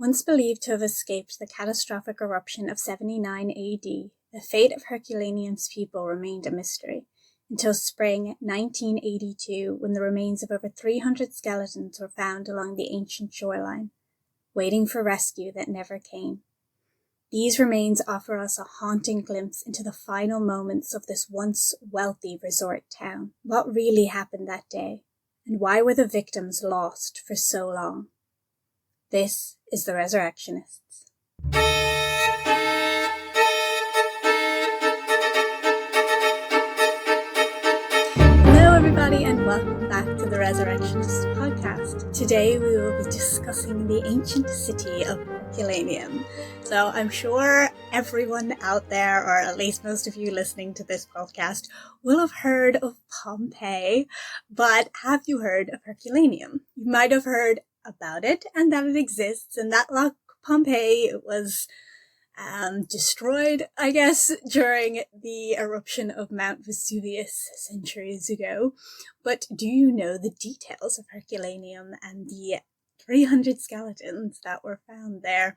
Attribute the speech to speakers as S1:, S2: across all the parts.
S1: Once believed to have escaped the catastrophic eruption of 79 AD, the fate of Herculaneum's people remained a mystery, until spring 1982 when the remains of over 300 skeletons were found along the ancient shoreline, waiting for rescue that never came. These remains offer us a haunting glimpse into the final moments of this once wealthy resort town. What really happened that day, and why were the victims lost for so long? This is The Resurrectionists. Hello everybody and welcome back to The Resurrectionists podcast. Today we will be discussing the ancient city of Herculaneum. So I'm sure everyone out there, or at least most of you listening to this podcast, will have heard of Pompeii, but have you heard of Herculaneum? You might have heard about it and that it exists, and that like Pompeii was destroyed, I guess, during the eruption of Mount Vesuvius centuries ago. But do you know the details of Herculaneum and the 300 skeletons that were found there?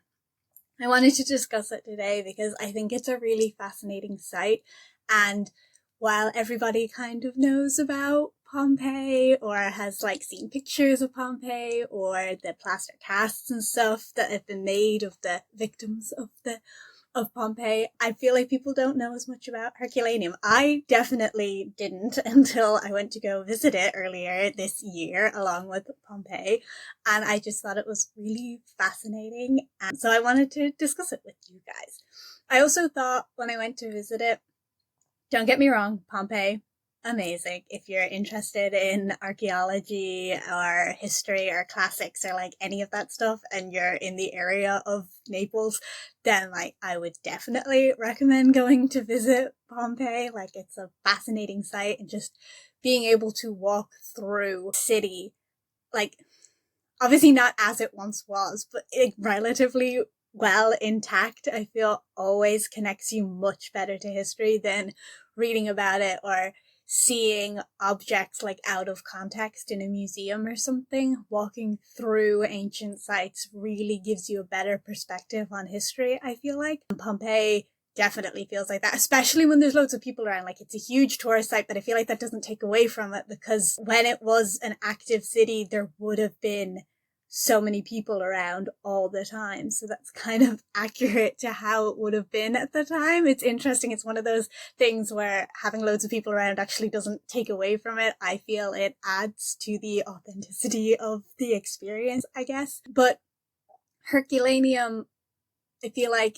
S1: I wanted to discuss it today because I think it's a really fascinating site, and while everybody kind of knows about Pompeii or has seen pictures of Pompeii or the plaster casts and stuff that have been made of the victims of Pompeii, I feel like people don't know as much about Herculaneum. I definitely didn't until I went to go visit it earlier this year along with Pompeii, and I just thought it was really fascinating, and so I wanted to discuss it with you guys. I also thought when I went to visit it, don't get me wrong, Pompeii, amazing. If you're interested in archaeology or history or classics or any of that stuff and you're in the area of Naples, then I would definitely recommend going to visit Pompeii. It's a fascinating site, and just being able to walk through the city, obviously not as it once was, but relatively well intact, I feel always connects you much better to history than reading about it or seeing objects out of context in a museum or something. Walking through ancient sites really gives you a better perspective on history, I feel like. And Pompeii definitely feels like that, especially when there's loads of people around. It's a huge tourist site, but I feel like that doesn't take away from it, because when it was an active city, there would have been so many people around all the time. So that's kind of accurate to how it would have been at the time. It's interesting. It's one of those things where having loads of people around actually doesn't take away from it. I feel it adds to the authenticity of the experience, I guess. But Herculaneum, I feel like,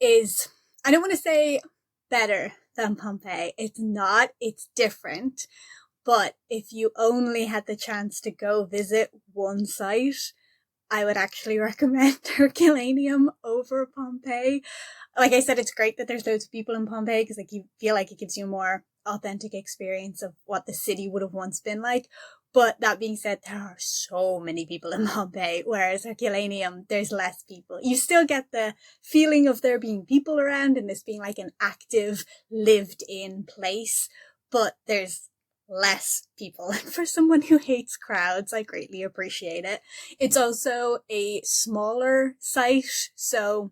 S1: is, I don't want to say better than Pompeii. It's not. It's different. But if you only had the chance to go visit one site, I would actually recommend Herculaneum over Pompeii. Like I said, it's great that there's loads of people in Pompeii because I feel like it gives you a more authentic experience of what the city would have once been like. But that being said, there are so many people in Pompeii, whereas Herculaneum, there's less people. You still get the feeling of there being people around and this being an active, lived-in place, but there's less people. And for someone who hates crowds, I greatly appreciate it. It's also a smaller site, so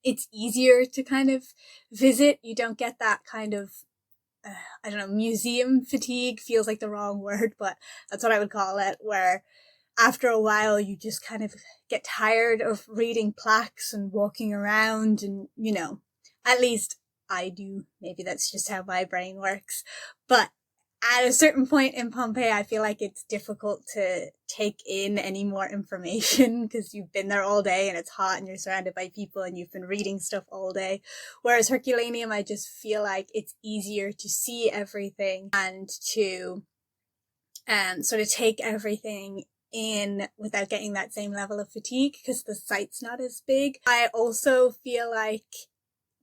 S1: it's easier to kind of visit. You don't get that kind of museum fatigue feels like the wrong word, but that's what I would call it, where after a while you just kind of get tired of reading plaques and walking around, and at least I do. Maybe that's just how my brain works. But at a certain point in Pompeii, I feel like it's difficult to take in any more information because you've been there all day and it's hot and you're surrounded by people and you've been reading stuff all day. Whereas Herculaneum, I just feel like it's easier to see everything and to sort of take everything in without getting that same level of fatigue because the site's not as big. I also feel like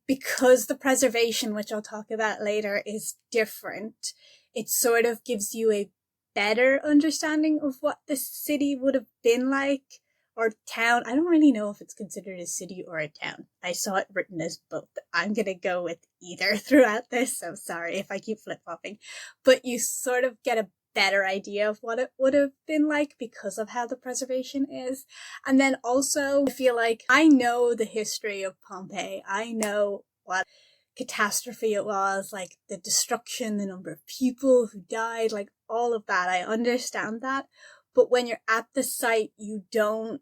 S1: because the preservation, which I'll talk about later, is different, it sort of gives you a better understanding of what the city would have been like, or town. I don't really know if it's considered a city or a town. I saw it written as both. I'm going to go with either throughout this, so sorry if I keep flip-flopping. But you sort of get a better idea of what it would have been like because of how the preservation is. And then also, I feel like I know the history of Pompeii. I know what catastrophe it was, like the destruction, the number of people who died, like all of that. I understand that. But when you're at the site, you don't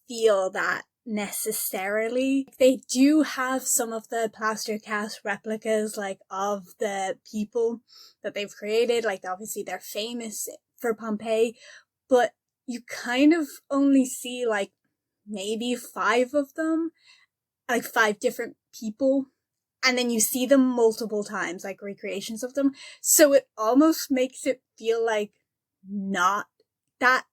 S1: feel that necessarily. They do have some of the plaster cast replicas, like of the people that they've created. Like obviously they're famous for Pompeii, but you kind of only see like maybe 5 of them, like 5 different people. And then you see them multiple times, like recreations of them. So it almost makes it feel like not that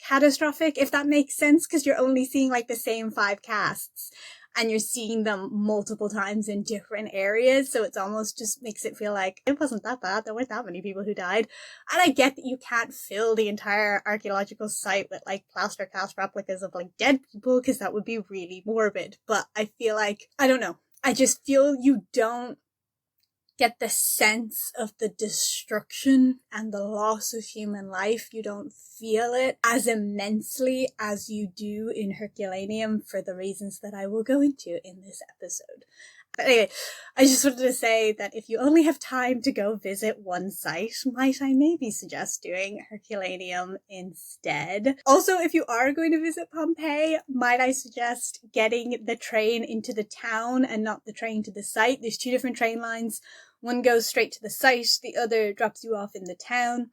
S1: catastrophic, if that makes sense, because you're only seeing like the same 5 casts and you're seeing them multiple times in different areas. So it's almost just makes it feel like it wasn't that bad. There weren't that many people who died. And I get that you can't fill the entire archaeological site with like plaster cast replicas of like dead people, because that would be really morbid. But I feel like, I don't know, I just feel you don't get the sense of the destruction and the loss of human life. You don't feel it as immensely as you do in Herculaneum, for the reasons that I will go into in this episode. But anyway, I just wanted to say that if you only have time to go visit one site, might I maybe suggest doing Herculaneum instead. Also, if you are going to visit Pompeii, might I suggest getting the train into the town and not the train to the site. There's 2 different train lines. One goes straight to the site, the other drops you off in the town.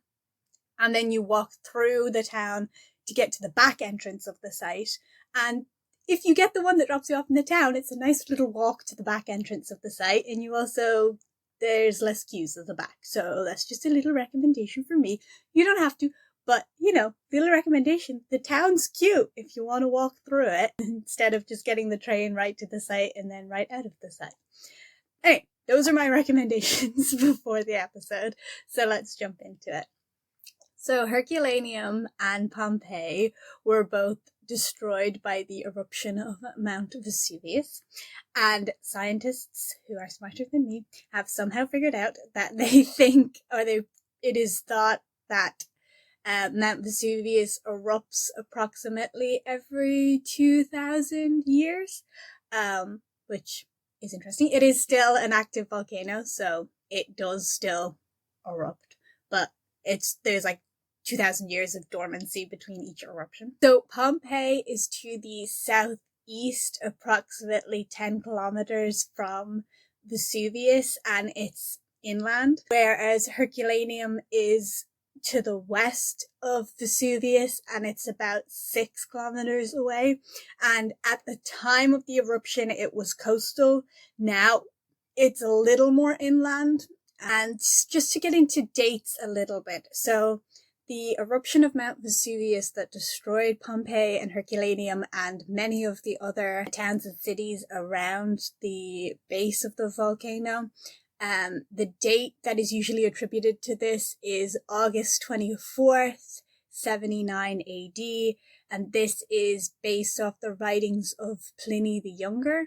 S1: And then you walk through the town to get to the back entrance of the site. And if you get the one that drops you off in the town, it's a nice little walk to the back entrance of the site. And you also, there's less queues at the back. So that's just a little recommendation for me. You don't have to, but you know, little recommendation. The town's cute if you want to walk through it instead of just getting the train right to the site and then right out of the site. Anyway, those are my recommendations before the episode. So let's jump into it. So Herculaneum and Pompeii were both destroyed by the eruption of Mount Vesuvius, and scientists who are smarter than me have somehow figured out that they think, it is thought that Mount Vesuvius erupts approximately every 2,000 years, which is interesting. It is still an active volcano, so it does still erupt, but there's like 2,000 years of dormancy between each eruption. So Pompeii is to the southeast, approximately 10 kilometers from Vesuvius, and it's inland, whereas Herculaneum is to the west of Vesuvius, and it's about 6 kilometers away. And at the time of the eruption, it was coastal. Now it's a little more inland. And just to get into dates a little bit, so the eruption of Mount Vesuvius that destroyed Pompeii and Herculaneum and many of the other towns and cities around the base of the volcano, the date that is usually attributed to this is August 24th, 79 AD, and this is based off the writings of Pliny the Younger,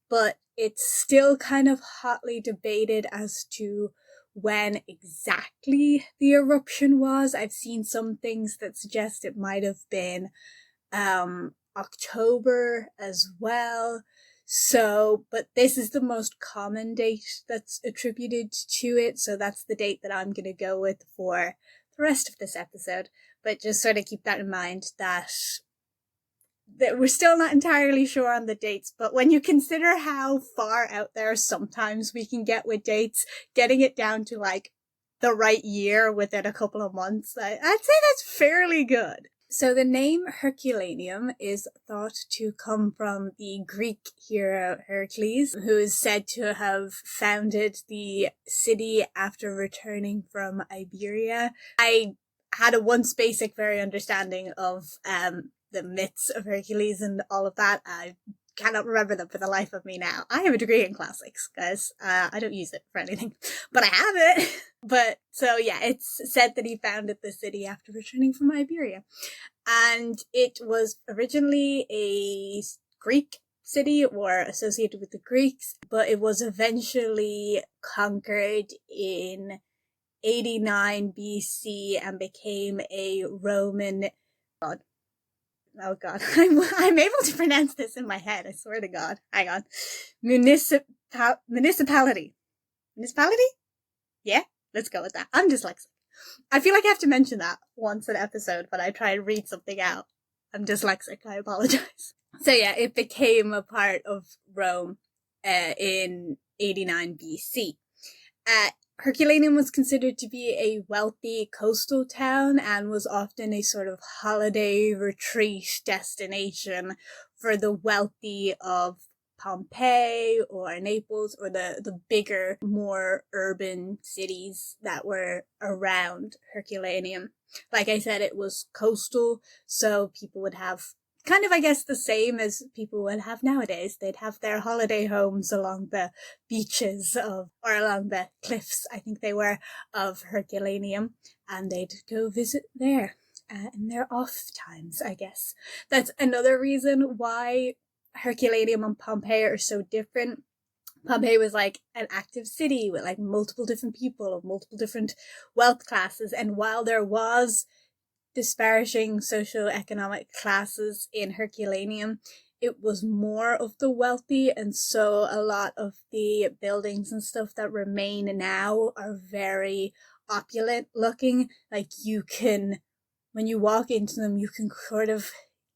S1: but it's still kind of hotly debated as to when exactly the eruption was. I've seen some things that suggest it might have been October as well. So, but this is the most common date that's attributed to it, so that's the date that I'm going to go with for the rest of this episode. But just sort of keep that in mind, that we're still not entirely sure on the dates, but when you consider how far out there sometimes we can get with dates, getting it down to like the right year within a couple of months, I'd say that's fairly good. So the name Herculaneum is thought to come from the Greek hero Hercules, who is said to have founded the city after returning from Iberia. I had a once basic very understanding of the myths of Hercules and all of that. I cannot remember them for the life of me now. I have a degree in classics, guys. I don't use it for anything, but I have it. But so yeah, it's said that he founded the city after returning from Iberia. And it was originally a Greek city or associated with the Greeks, but it was eventually conquered in 89 BC and became a Roman god. Oh god, I'm able to pronounce this in my head, I swear to god. Hang on. Municipality. Municipality? Yeah, let's go with that. I'm dyslexic. I feel like I have to mention that once an episode, but I try and read something out. I'm dyslexic, I apologize. So yeah, it became a part of Rome in 89 BC. Herculaneum was considered to be a wealthy coastal town and was often a sort of holiday retreat destination for the wealthy of Pompeii or Naples or the bigger, more urban cities that were around Herculaneum. Like I said, it was coastal, so people would have kind of, I guess, the same as people would have nowadays. They'd have their holiday homes along the beaches or along the cliffs, I think they were, of Herculaneum, and they'd go visit there in their off times, I guess. That's another reason why Herculaneum and Pompeii are so different. Pompeii was like an active city with like multiple different people of multiple different wealth classes, and while there was disparaging socioeconomic classes in Herculaneum, it was more of the wealthy, and so a lot of the buildings and stuff that remain now are very opulent looking. Like you can, when you walk into them, you can sort of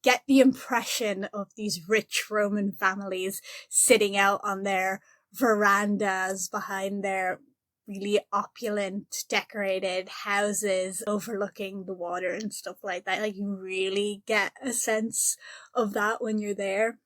S1: get the impression of these rich Roman families sitting out on their verandas behind their really opulent decorated houses overlooking the water and stuff like that. Like you really get a sense of that when you're there.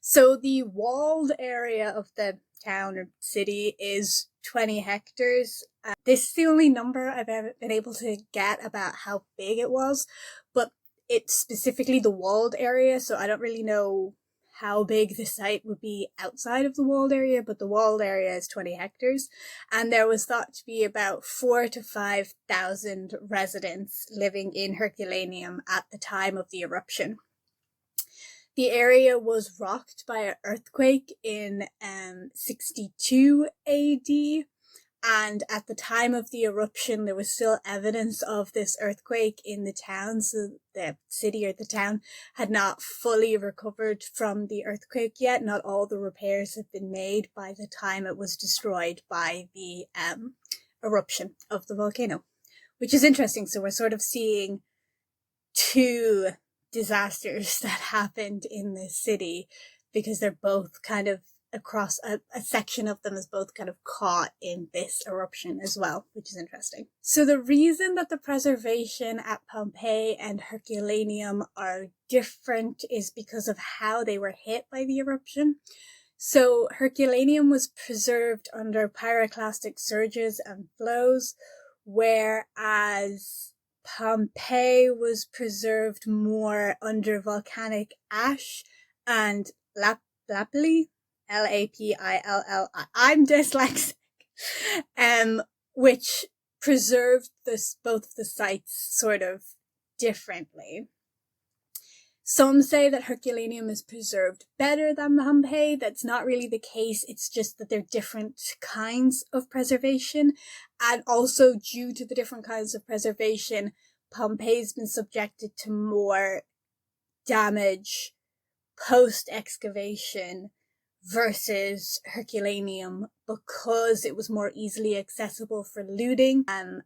S1: So the walled area of the town or city is 20 hectares. This is the only number I've ever been able to get about how big it was, but it's specifically the walled area, so I don't really know how big the site would be outside of the walled area, but the walled area is 20 hectares, and there was thought to be about 4,000 to 5,000 residents living in Herculaneum at the time of the eruption. The area was rocked by an earthquake in 62 AD, and at the time of the eruption, there was still evidence of this earthquake in the town, so the city or the town had not fully recovered from the earthquake yet. Not all the repairs had been made by the time it was destroyed by the eruption of the volcano, which is interesting. So we're sort of seeing two disasters that happened in this city because they're both kind of across a section of them is both kind of caught in this eruption as well, which is interesting. So the reason that the preservation at Pompeii and Herculaneum are different is because of how they were hit by the eruption. So Herculaneum was preserved under pyroclastic surges and flows, whereas Pompeii was preserved more under volcanic ash and lapilli. Lapilli. I'm dyslexic. Which preserved both of the sites sort of differently. Some say that Herculaneum is preserved better than Pompeii. That's not really the case. It's just that they're different kinds of preservation. And also due to the different kinds of preservation, Pompeii's been subjected to more damage post-excavation versus Herculaneum because it was more easily accessible for looting, and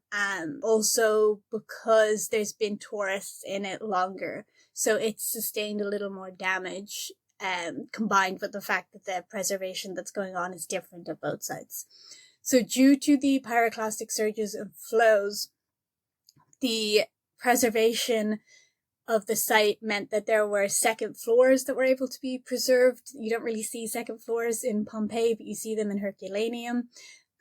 S1: also because there's been tourists in it longer. So it's sustained a little more damage, combined with the fact that the preservation that's going on is different at both sites. So due to the pyroclastic surges and flows, the preservation of the site meant that there were second floors that were able to be preserved. You don't really see second floors in Pompeii, but you see them in Herculaneum.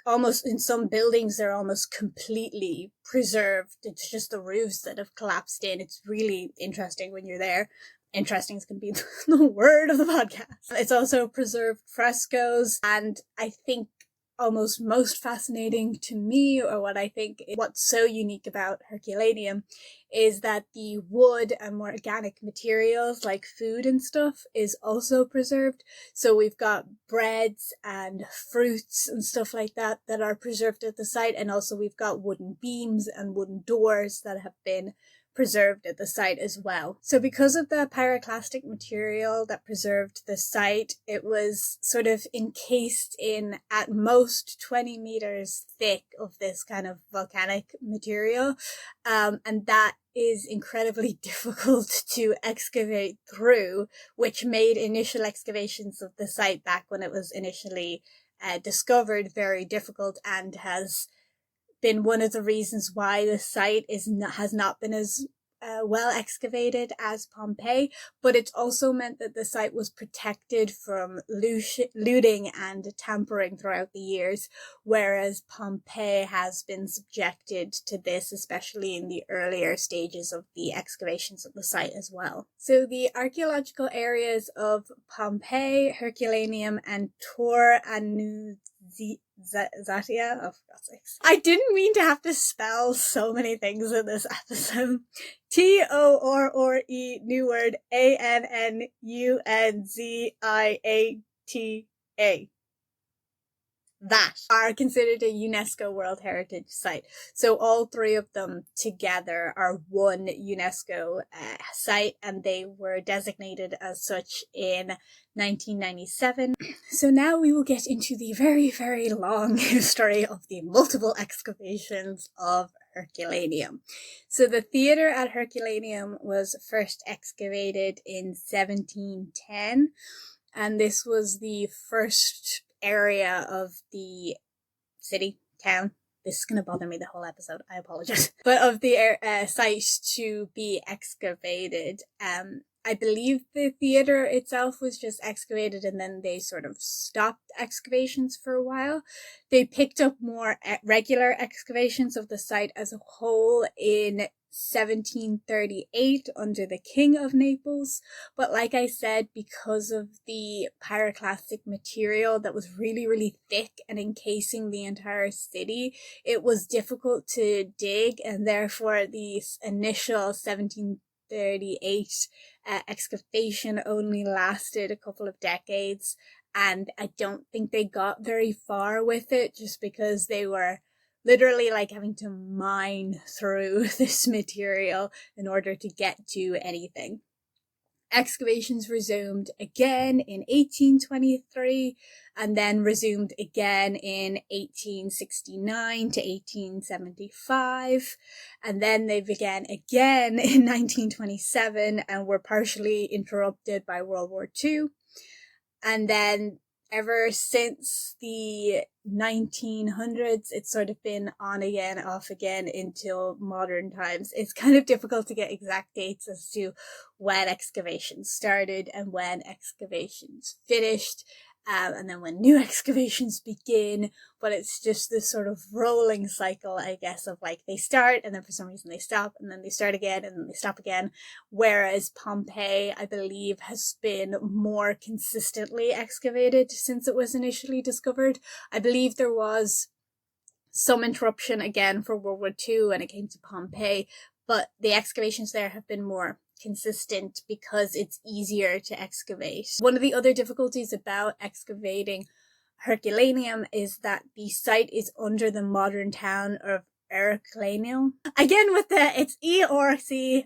S1: Almost in some buildings, they're almost completely preserved. It's just the roofs that have collapsed in. It's really interesting when you're there. Interesting is going to be the word of the podcast. It's also preserved frescoes, and I think almost most fascinating to me, or what I think what's so unique about Herculaneum, is that the wood and more organic materials like food and stuff is also preserved. So we've got breads and fruits and stuff like that that are preserved at the site, and also we've got wooden beams and wooden doors that have been preserved at the site as well. So because of the pyroclastic material that preserved the site, it was sort of encased in at most 20 meters thick of this kind of volcanic material, and that is incredibly difficult to excavate through, which made initial excavations of the site back when it was initially discovered very difficult, and has been one of the reasons why the site has not been as well excavated as Pompeii, but it's also meant that the site was protected from looting and tampering throughout the years, whereas Pompeii has been subjected to this, especially in the earlier stages of the excavations of the site as well. So the archaeological areas of Pompeii, Herculaneum, and Tor Zatia, oh, for God's sakes. I didn't mean to have to spell so many things in this episode. Torre, new word, Annunziata. That are considered a UNESCO World Heritage Site. So all three of them together are one UNESCO site, and they were designated as such in 1997. So now we will get into the very, very long history of the multiple excavations of Herculaneum. So the theatre at Herculaneum was first excavated in 1710, and this was the first area of the city, town. This is going to bother me the whole episode, I apologize. But of the site to be excavated. I believe the theatre itself was just excavated, and then they sort of stopped excavations for a while. They picked up more regular excavations of the site as a whole in 1738 under the King of Naples, but like I said, because of the pyroclastic material that was really, really thick and encasing the entire city, it was difficult to dig, and therefore the initial 1738 excavation only lasted a couple of decades, and I don't think they got very far with it, just because they were literally like having to mine through this material in order to get to anything. Excavations resumed again in 1823, and then resumed again in 1869 to 1875, and then they began again in 1927 and were partially interrupted by World War II. And then ever since the 1900s, it's sort of been on again, off again until modern times. It's kind of difficult to get exact dates as to when excavations started and when excavations finished, and then when new excavations begin, but it's just this sort of rolling cycle, I guess, of like they start and then for some reason they stop, and then they start again and then they stop again, whereas Pompeii, I believe, has been more consistently excavated since it was initially discovered. I believe there was some interruption again for World War II when it came to Pompeii, but the excavations there have been more consistent because it's easier to excavate. One of the other difficulties about excavating Herculaneum is that the site is under the modern town of Herculaneum. Again with the, it's Eorcolano.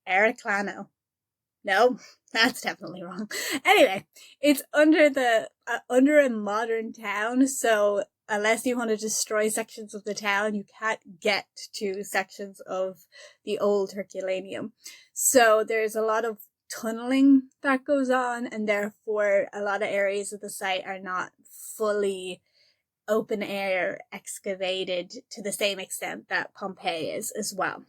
S1: Herculano. No, that's definitely wrong. Anyway, it's under a modern town, so unless you want to destroy sections of the town, you can't get to sections of the old Herculaneum. So there's a lot of tunneling that goes on, and therefore a lot of areas of the site are not fully open air excavated to the same extent that Pompeii is as well.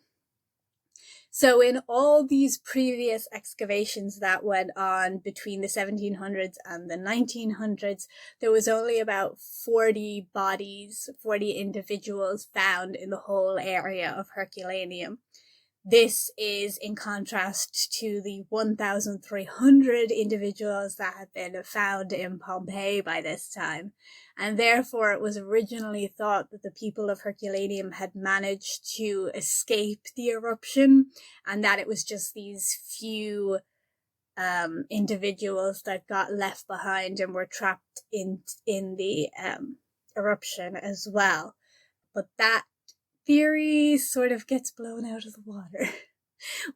S1: So in all these previous excavations that went on between the 1700s and the 1900s, there was only about 40 bodies, 40 individuals found in the whole area of Herculaneum. This is in contrast to the 1,300 individuals that had been found in Pompeii by this time. And therefore, it was originally thought that the people of Herculaneum had managed to escape the eruption, and that it was just these few individuals that got left behind and were trapped in the eruption as well. But that theory sort of gets blown out of the water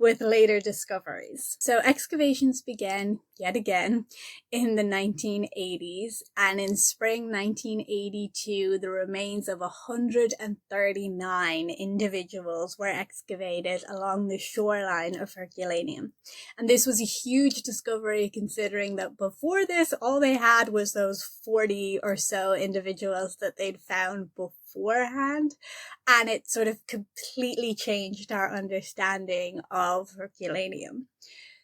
S1: with later discoveries. So excavations began yet again in the 1980s, and in spring 1982, the remains of 139 individuals were excavated along the shoreline of Herculaneum. And this was a huge discovery, considering that before this, all they had was those 40 or so individuals that they'd found beforehand, and it sort of completely changed our understanding of Herculaneum.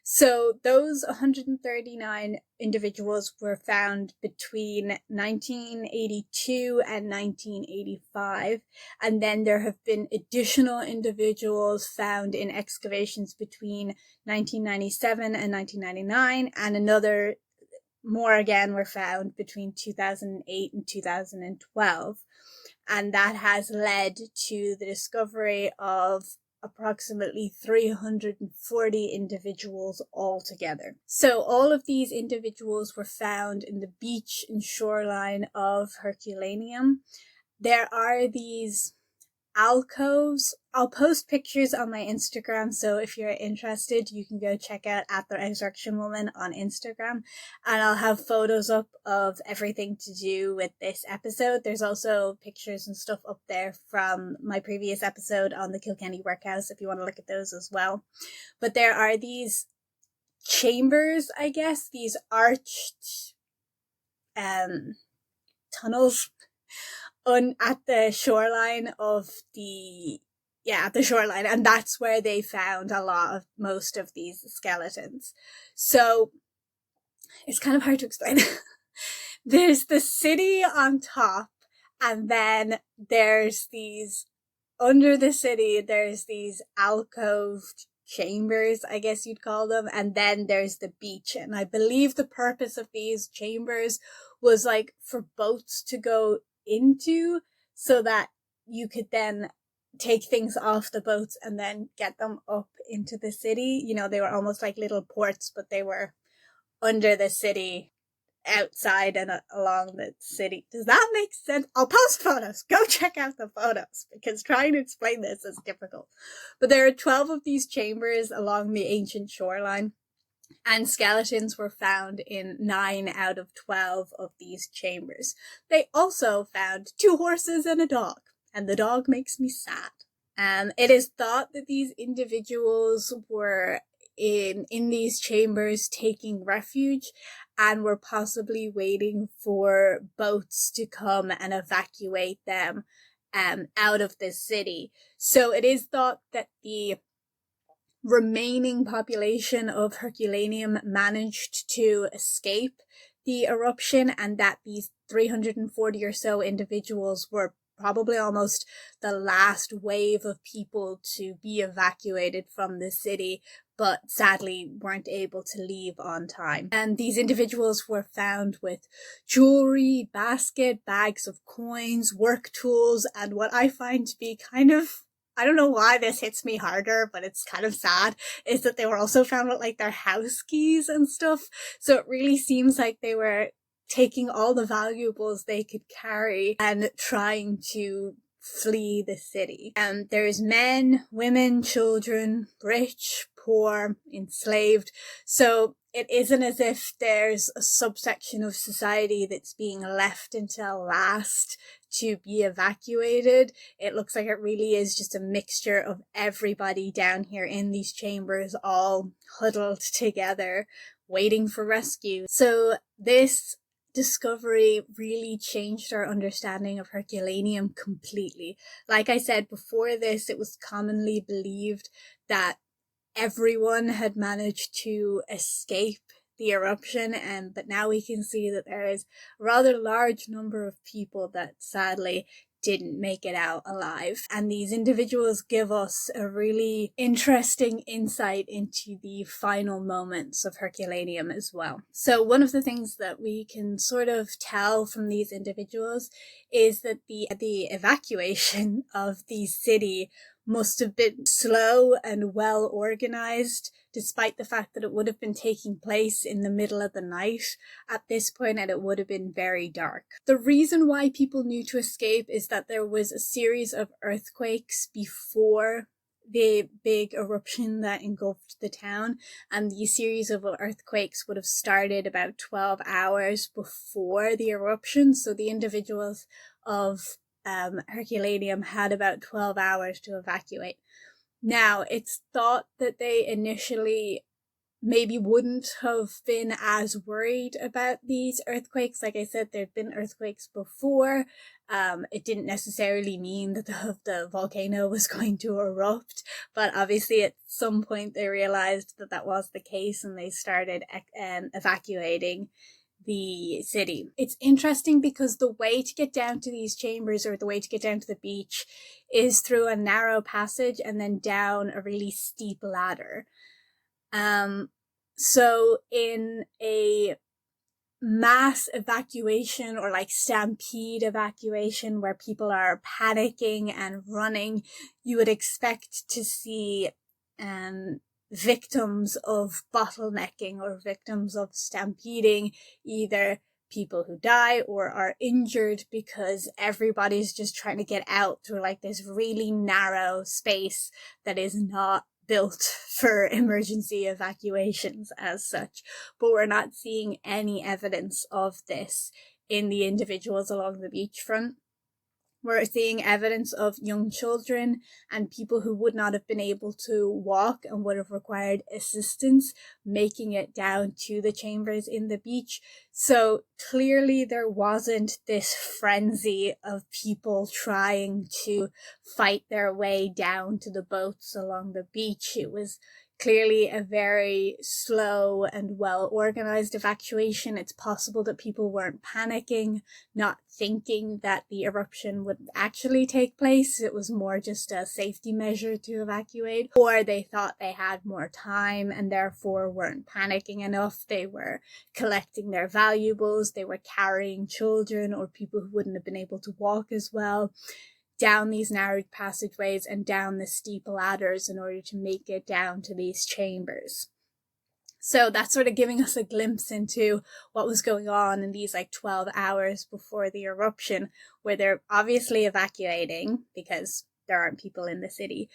S1: So those 139 individuals were found between 1982 and 1985, and then there have been additional individuals found in excavations between 1997 and 1999, and another more again were found between 2008 and 2012. And that has led to the discovery of approximately 340 individuals altogether. So all of these individuals were found in the beach and shoreline of Herculaneum. There are these alcoves. I'll post pictures on my Instagram, so if you're interested, you can go check out at the Resurrection Woman on Instagram, and I'll have photos up of everything to do with this episode. There's also pictures and stuff up there from my previous episode on the Kilkenny Workhouse if you want to look at those as well. But there are these chambers, I guess, these arched tunnels at the shoreline of the shoreline, and that's where they found most of these skeletons. So it's kind of hard to explain. There's the city on top, and then there's these under the city, there's these alcoved chambers, I guess you'd call them, and then there's the beach. And I believe the purpose of these chambers was like for boats to go into, so that you could then take things off the boats and then get them up into the city. You know, they were almost like little ports, but they were under the city, outside and along the city. Does that make sense? I'll post photos. Go check out the photos, because trying to explain this is difficult. But there are 12 of these chambers along the ancient shoreline, and skeletons were found in 9 out of 12 of these chambers. They also found 2 horses and a dog, and the dog makes me sad. It is thought that these individuals were in these chambers taking refuge, and were possibly waiting for boats to come and evacuate them out of the city. So it is thought that the remaining population of Herculaneum managed to escape the eruption, and that these 340 or so individuals were probably almost the last wave of people to be evacuated from the city, but sadly weren't able to leave on time. And these individuals were found with jewelry, bags of coins, work tools, and what I find to be kind of, I don't know why this hits me harder, but it's kind of sad, is that they were also found with like their house keys and stuff. So it really seems like they were taking all the valuables they could carry and trying to flee the city. And there's men, women, children, rich, poor, enslaved. So it isn't as if there's a subsection of society that's being left until last to be evacuated. It looks like it really is just a mixture of everybody down here in these chambers, all huddled together, waiting for rescue. So this discovery really changed our understanding of Herculaneum completely. Like I said before this, it was commonly believed that everyone had managed to escape the eruption, but now we can see that there is a rather large number of people that sadly didn't make it out alive. And these individuals give us a really interesting insight into the final moments of Herculaneum as well. So one of the things that we can sort of tell from these individuals is that the evacuation of the city must have been slow and well organized, despite the fact that it would have been taking place in the middle of the night at this point, and it would have been very dark. The reason why people knew to escape is that there was a series of earthquakes before the big eruption that engulfed the town, and the series of earthquakes would have started about 12 hours before the eruption. So the individuals of Herculaneum had about 12 hours to evacuate. Now, it's thought that they initially maybe wouldn't have been as worried about these earthquakes. Like I said, there'd been earthquakes before. It didn't necessarily mean that the volcano was going to erupt, but obviously at some point they realized that that was the case, and they started evacuating the city. It's interesting because the way to get down to these chambers, or the way to get down to the beach, is through a narrow passage and then down a really steep ladder. So in a mass evacuation, or like stampede evacuation, where people are panicking and running, you would expect to see victims of bottlenecking or victims of stampeding, either people who die or are injured because everybody's just trying to get out through like this really narrow space that is not built for emergency evacuations as such. But we're not seeing any evidence of this in the individuals along the beachfront. We're seeing evidence of young children and people who would not have been able to walk and would have required assistance making it down to the chambers in the beach. So clearly there wasn't this frenzy of people trying to fight their way down to the boats along the beach. It was clearly a very slow and well-organized evacuation. It's possible that people weren't panicking, not thinking that the eruption would actually take place. It was more just a safety measure to evacuate, or they thought they had more time and therefore weren't panicking enough. They were collecting their valuables, they were carrying children or people who wouldn't have been able to walk as well down these narrow passageways and down the steep ladders in order to make it down to these chambers. So that's sort of giving us a glimpse into what was going on in these like 12 hours before the eruption, where they're obviously evacuating because there aren't people in the city,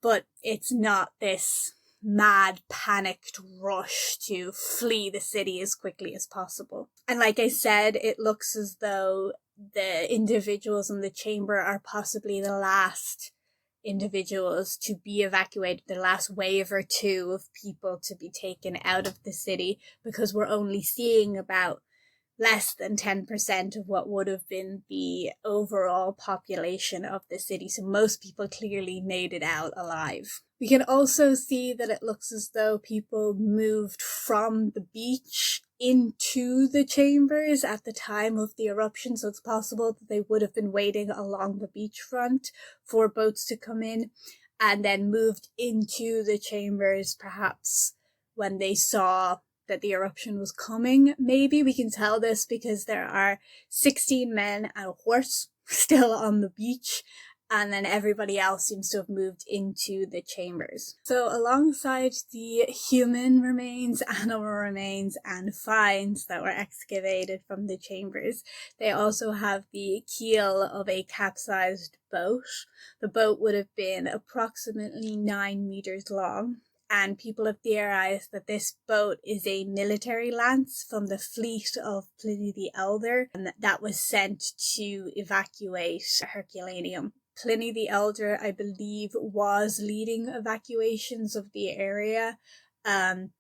S1: but it's not this mad panicked rush to flee the city as quickly as possible. And like I said, it looks as though the individuals in the chamber are possibly the last individuals to be evacuated, the last wave or two of people to be taken out of the city, because we're only seeing about less than 10% of what would have been the overall population of the city. So most people clearly made it out alive. We can also see that it looks as though people moved from the beach into the chambers at the time of the eruption. So it's possible that they would have been waiting along the beachfront for boats to come in and then moved into the chambers, perhaps when they saw that the eruption was coming. Maybe we can tell this because there are 16 men and a horse still on the beach, and then everybody else seems to have moved into the chambers. So alongside the human remains, animal remains, and finds that were excavated from the chambers, they also have the keel of a capsized boat. The boat would have been approximately 9 meters long, and people have theorized that this boat is a military lance from the fleet of Pliny the Elder, and that was sent to evacuate Herculaneum. Pliny the Elder, I believe, was leading evacuations of the area, and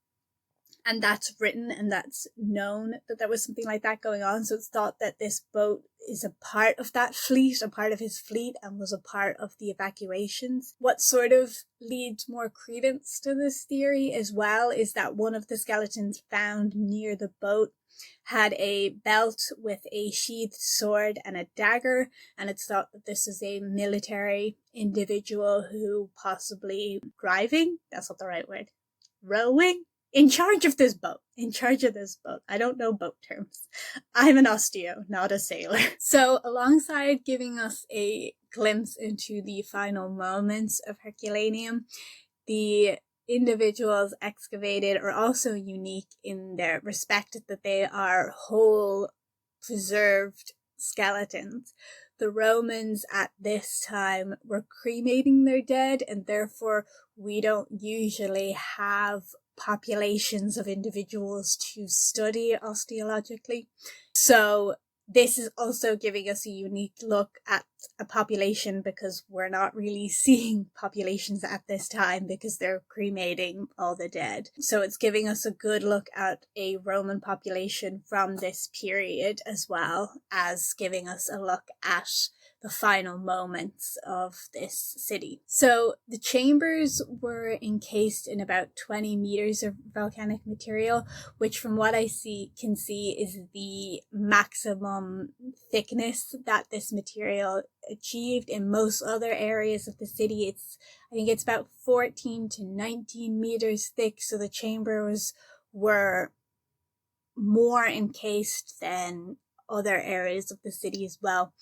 S1: that's written and that's known that there was something like that going on. So it's thought that this boat is a part of that fleet, a part of his fleet, and was a part of the evacuations. What sort of leads more credence to this theory as well is that one of the skeletons found near the boat had a belt with a sheathed sword and a dagger, and it's thought that this is a military individual who possibly driving, that's not the right word, rowing, in charge of this boat. I don't know boat terms. I'm an osteo, not a sailor. So alongside giving us a glimpse into the final moments of Herculaneum, the individuals excavated are also unique in their respect that they are whole, preserved skeletons. The Romans at this time were cremating their dead, and therefore we don't usually have populations of individuals to study osteologically. So this is also giving us a unique look at a population, because we're not really seeing populations at this time because they're cremating all the dead. So it's giving us a good look at a Roman population from this period, as well as giving us a look at the final moments of this city. So the chambers were encased in about 20 meters of volcanic material, which from what I can see is the maximum thickness that this material achieved. In most other areas of the city, I think it's about 14 to 19 meters thick, so the chambers were more encased than other areas of the city as well,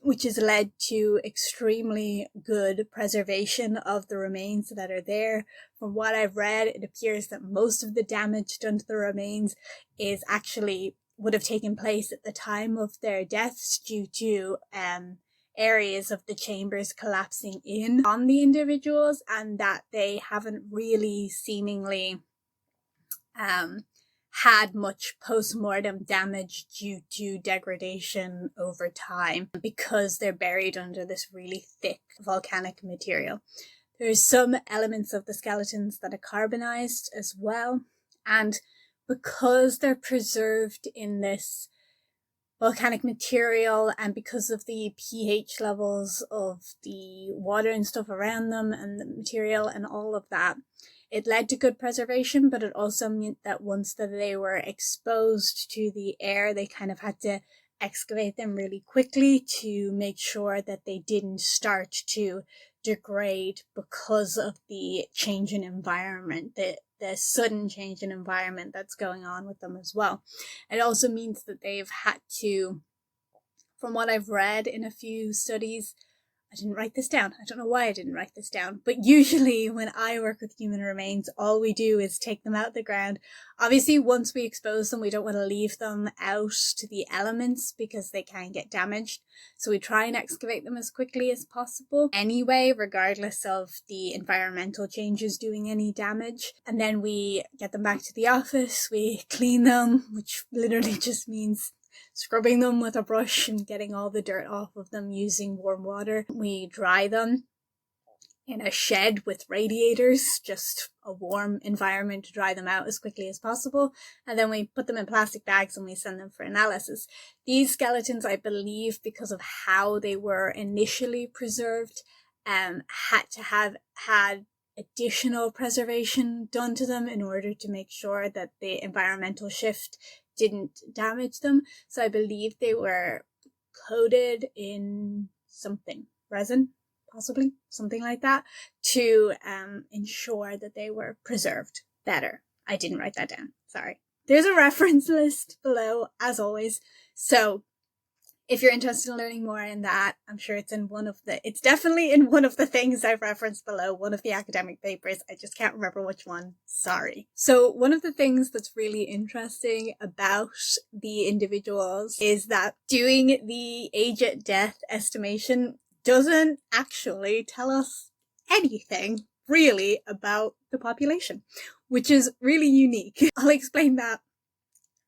S1: which has led to extremely good preservation of the remains that are there. From what I've read, it appears that most of the damage done to the remains is actually would have taken place at the time of their deaths due to areas of the chambers collapsing in on the individuals, and that they haven't really seemingly had much post-mortem damage due to degradation over time, because they're buried under this really thick volcanic material. There's some elements of the skeletons that are carbonized as well, and because they're preserved in this volcanic material, and because of the pH levels of the water and stuff around them and the material and all of that, it led to good preservation, but it also meant that once that they were exposed to the air, they kind of had to excavate them really quickly to make sure that they didn't start to degrade because of the change in environment, the sudden change in environment that's going on with them as well. It also means that they've had to, from what I've read in a few studies, I didn't write this down. I don't know why I didn't write this down. But usually when I work with human remains, all we do is take them out of the ground. Obviously, once we expose them, we don't want to leave them out to the elements because they can get damaged. So we try and excavate them as quickly as possible anyway, regardless of the environmental changes doing any damage. And then we get them back to the office. We clean them, which literally just means scrubbing them with a brush and getting all the dirt off of them using warm water. We dry them in a shed with radiators, just a warm environment to dry them out as quickly as possible. And then we put them in plastic bags and we send them for analysis. These skeletons, I believe, because of how they were initially preserved, had to have had additional preservation done to them in order to make sure that the environmental shift didn't damage them. So I believe they were coated in something, resin, possibly, something like that, to ensure that they were preserved better. I didn't write that down, sorry. There's a reference list below, as always, so if you're interested in learning more in that, I'm sure it's definitely in one of the things I've referenced below, one of the academic papers. I just can't remember which one. Sorry. So one of the things that's really interesting about the individuals is that doing the age at death estimation doesn't actually tell us anything really about the population, which is really unique. I'll explain that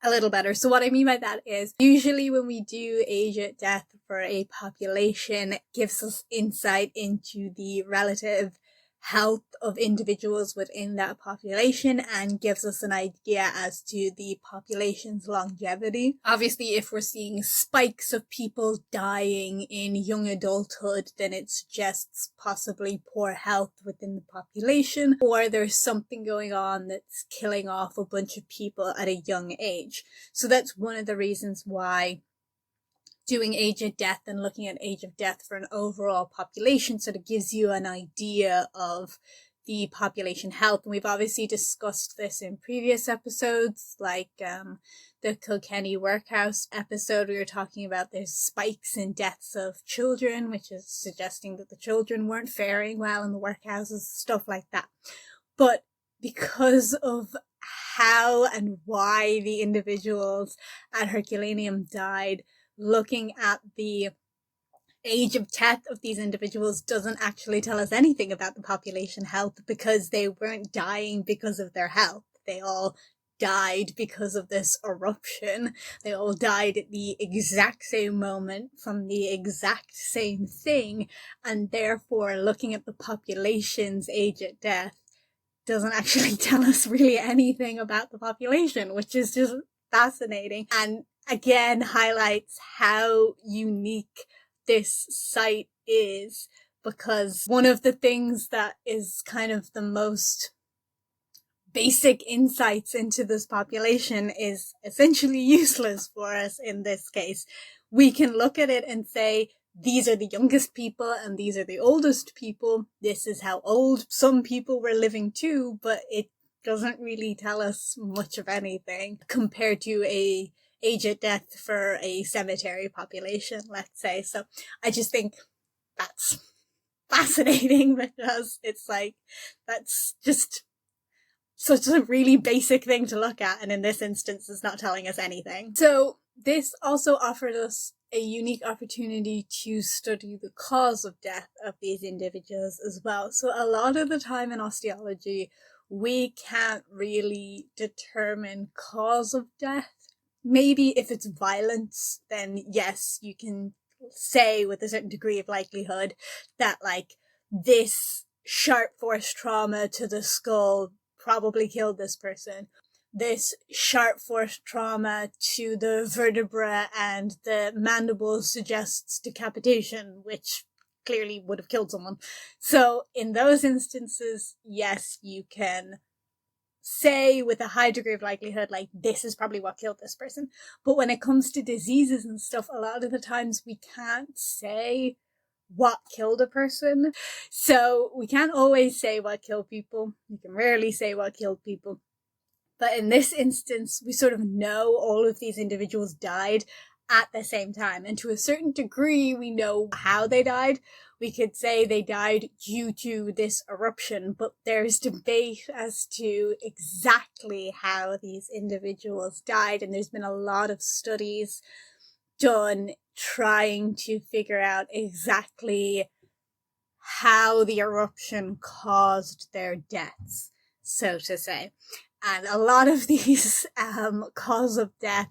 S1: a little better. So what I mean by that is, usually when we do age at death for a population, it gives us insight into the relative health of individuals within that population and gives us an idea as to the population's longevity. Obviously, if we're seeing spikes of people dying in young adulthood, then it suggests possibly poor health within the population, or there's something going on that's killing off a bunch of people at a young age. So that's one of the reasons why doing age of death and looking at age of death for an overall population sort of gives you an idea of the population health. And we've obviously discussed this in previous episodes, like the Kilkenny Workhouse episode. We were talking about there's spikes in deaths of children, which is suggesting that the children weren't faring well in the workhouses, stuff like that. But because of how and why the individuals at Herculaneum died, looking at the age of death of these individuals doesn't actually tell us anything about the population health, because they weren't dying because of their health. They all died because of this eruption. They all died at the exact same moment from the exact same thing, and therefore looking at the population's age at death doesn't actually tell us really anything about the population, which is just fascinating. And again, highlights how unique this site is, because one of the things that is kind of the most basic insights into this population is essentially useless for us in this case. We can look at it and say, these are the youngest people and these are the oldest people. This is how old some people were living too, but it doesn't really tell us much of anything compared to a age at death for a cemetery population, let's say. So I just think that's fascinating, because it's like, that's just such a really basic thing to look at, and in this instance it's not telling us anything. So this also offered us a unique opportunity to study the cause of death of these individuals as well. So a lot of the time in osteology, we can't really determine cause of death. Maybe if it's violence, then yes, you can say with a certain degree of likelihood that like this sharp force trauma to the skull probably killed this person. This sharp force trauma to the vertebra and the mandibles suggests decapitation, which clearly would have killed someone. So in those instances, yes, you can say with a high degree of likelihood, like, this is probably what killed this person. But when it comes to diseases and stuff, a lot of the times we can't say what killed a person. So we can't always say what killed people. We can rarely say what killed people. But in this instance, we sort of know all of these individuals died at the same time. And to a certain degree, we know how they died. We could say they died due to this eruption, but there's debate as to exactly how these individuals died. And there's been a lot of studies done trying to figure out exactly how the eruption caused their deaths, so to say. And a lot of these cause of death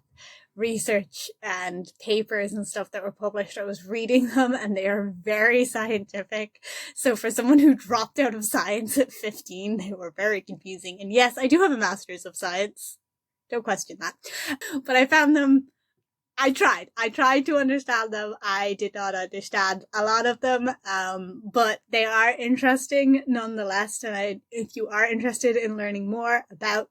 S1: research and papers and stuff that were published, I was reading them and they are very scientific. So for someone who dropped out of science at 15, they were very confusing. And yes, I do have a master's of science. Don't question that. But I found them, I tried to understand them. I did not understand a lot of them, but they are interesting nonetheless. And if you are interested in learning more about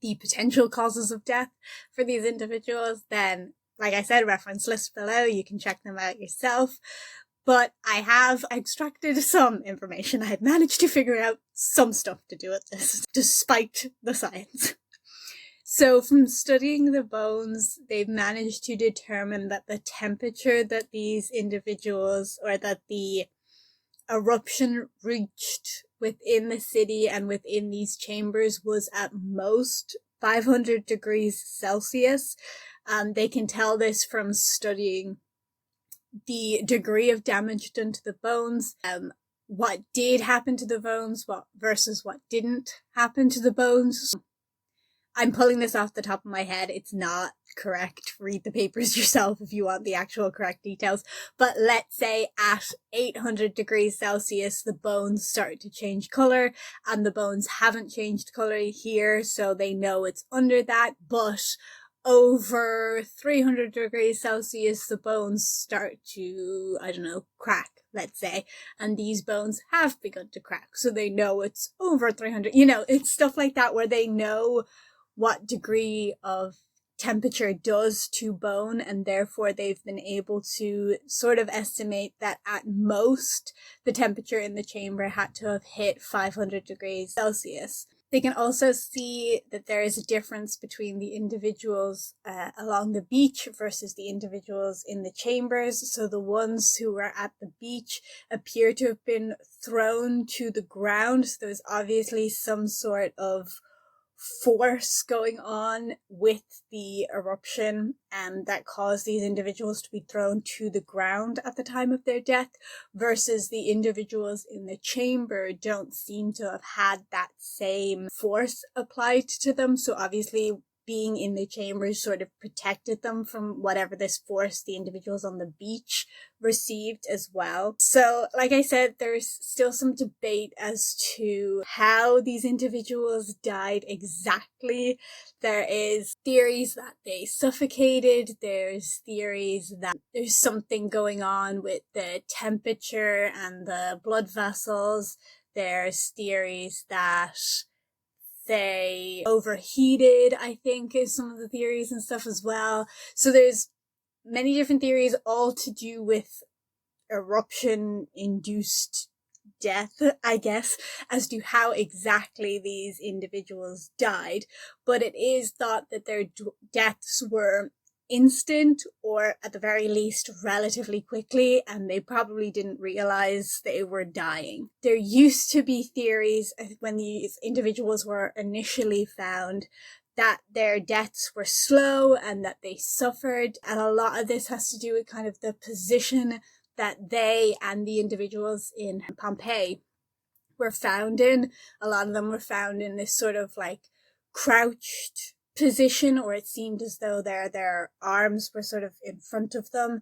S1: the potential causes of death for these individuals, then, like I said, reference list below, you can check them out yourself. But I have extracted some information. I had managed to figure out some stuff to do with this, despite the science. So from studying the bones, they've managed to determine that the temperature that these individuals, or that the eruption reached within the city and within these chambers, was at most 500 degrees Celsius. They can tell this from studying the degree of damage done to the bones, what did happen to the bones, versus what didn't happen to the bones. I'm pulling this off the top of my head. It's not correct. Read the papers yourself if you want the actual correct details. But let's say at 800 degrees Celsius, the bones start to change color, and the bones haven't changed color here, so they know it's under that. But over 300 degrees Celsius, the bones start to, crack, let's say, and these bones have begun to crack, so they know it's over 300. It's stuff like that where they know what degree of temperature does to bone, and therefore they've been able to sort of estimate that at most the temperature in the chamber had to have hit 500 degrees Celsius. They can also see that there is a difference between the individuals along the beach versus the individuals in the chambers. So the ones who were at the beach appear to have been thrown to the ground. So there's obviously some sort of force going on with the eruption that caused these individuals to be thrown to the ground at the time of their death, versus the individuals in the chamber don't seem to have had that same force applied to them. So obviously being in the chamber sort of protected them from whatever this force the individuals on the beach received as well. So, like I said, there's still some debate as to how these individuals died exactly. There is theories that they suffocated. There's theories that there's something going on with the temperature and the blood vessels. There's theories that they overheated, I think, is some of the theories and stuff as well. So there's many different theories, all to do with eruption-induced death, I guess, as to how exactly these individuals died. But it is thought that their deaths were instant, or at the very least relatively quickly, and they probably didn't realize they were dying. There used to be theories when these individuals were initially found that their deaths were slow and that they suffered, and a lot of this has to do with kind of the position that they and the individuals in Pompeii were found in. A lot of them were found in this sort of like crouched position, or it seemed as though their arms were sort of in front of them,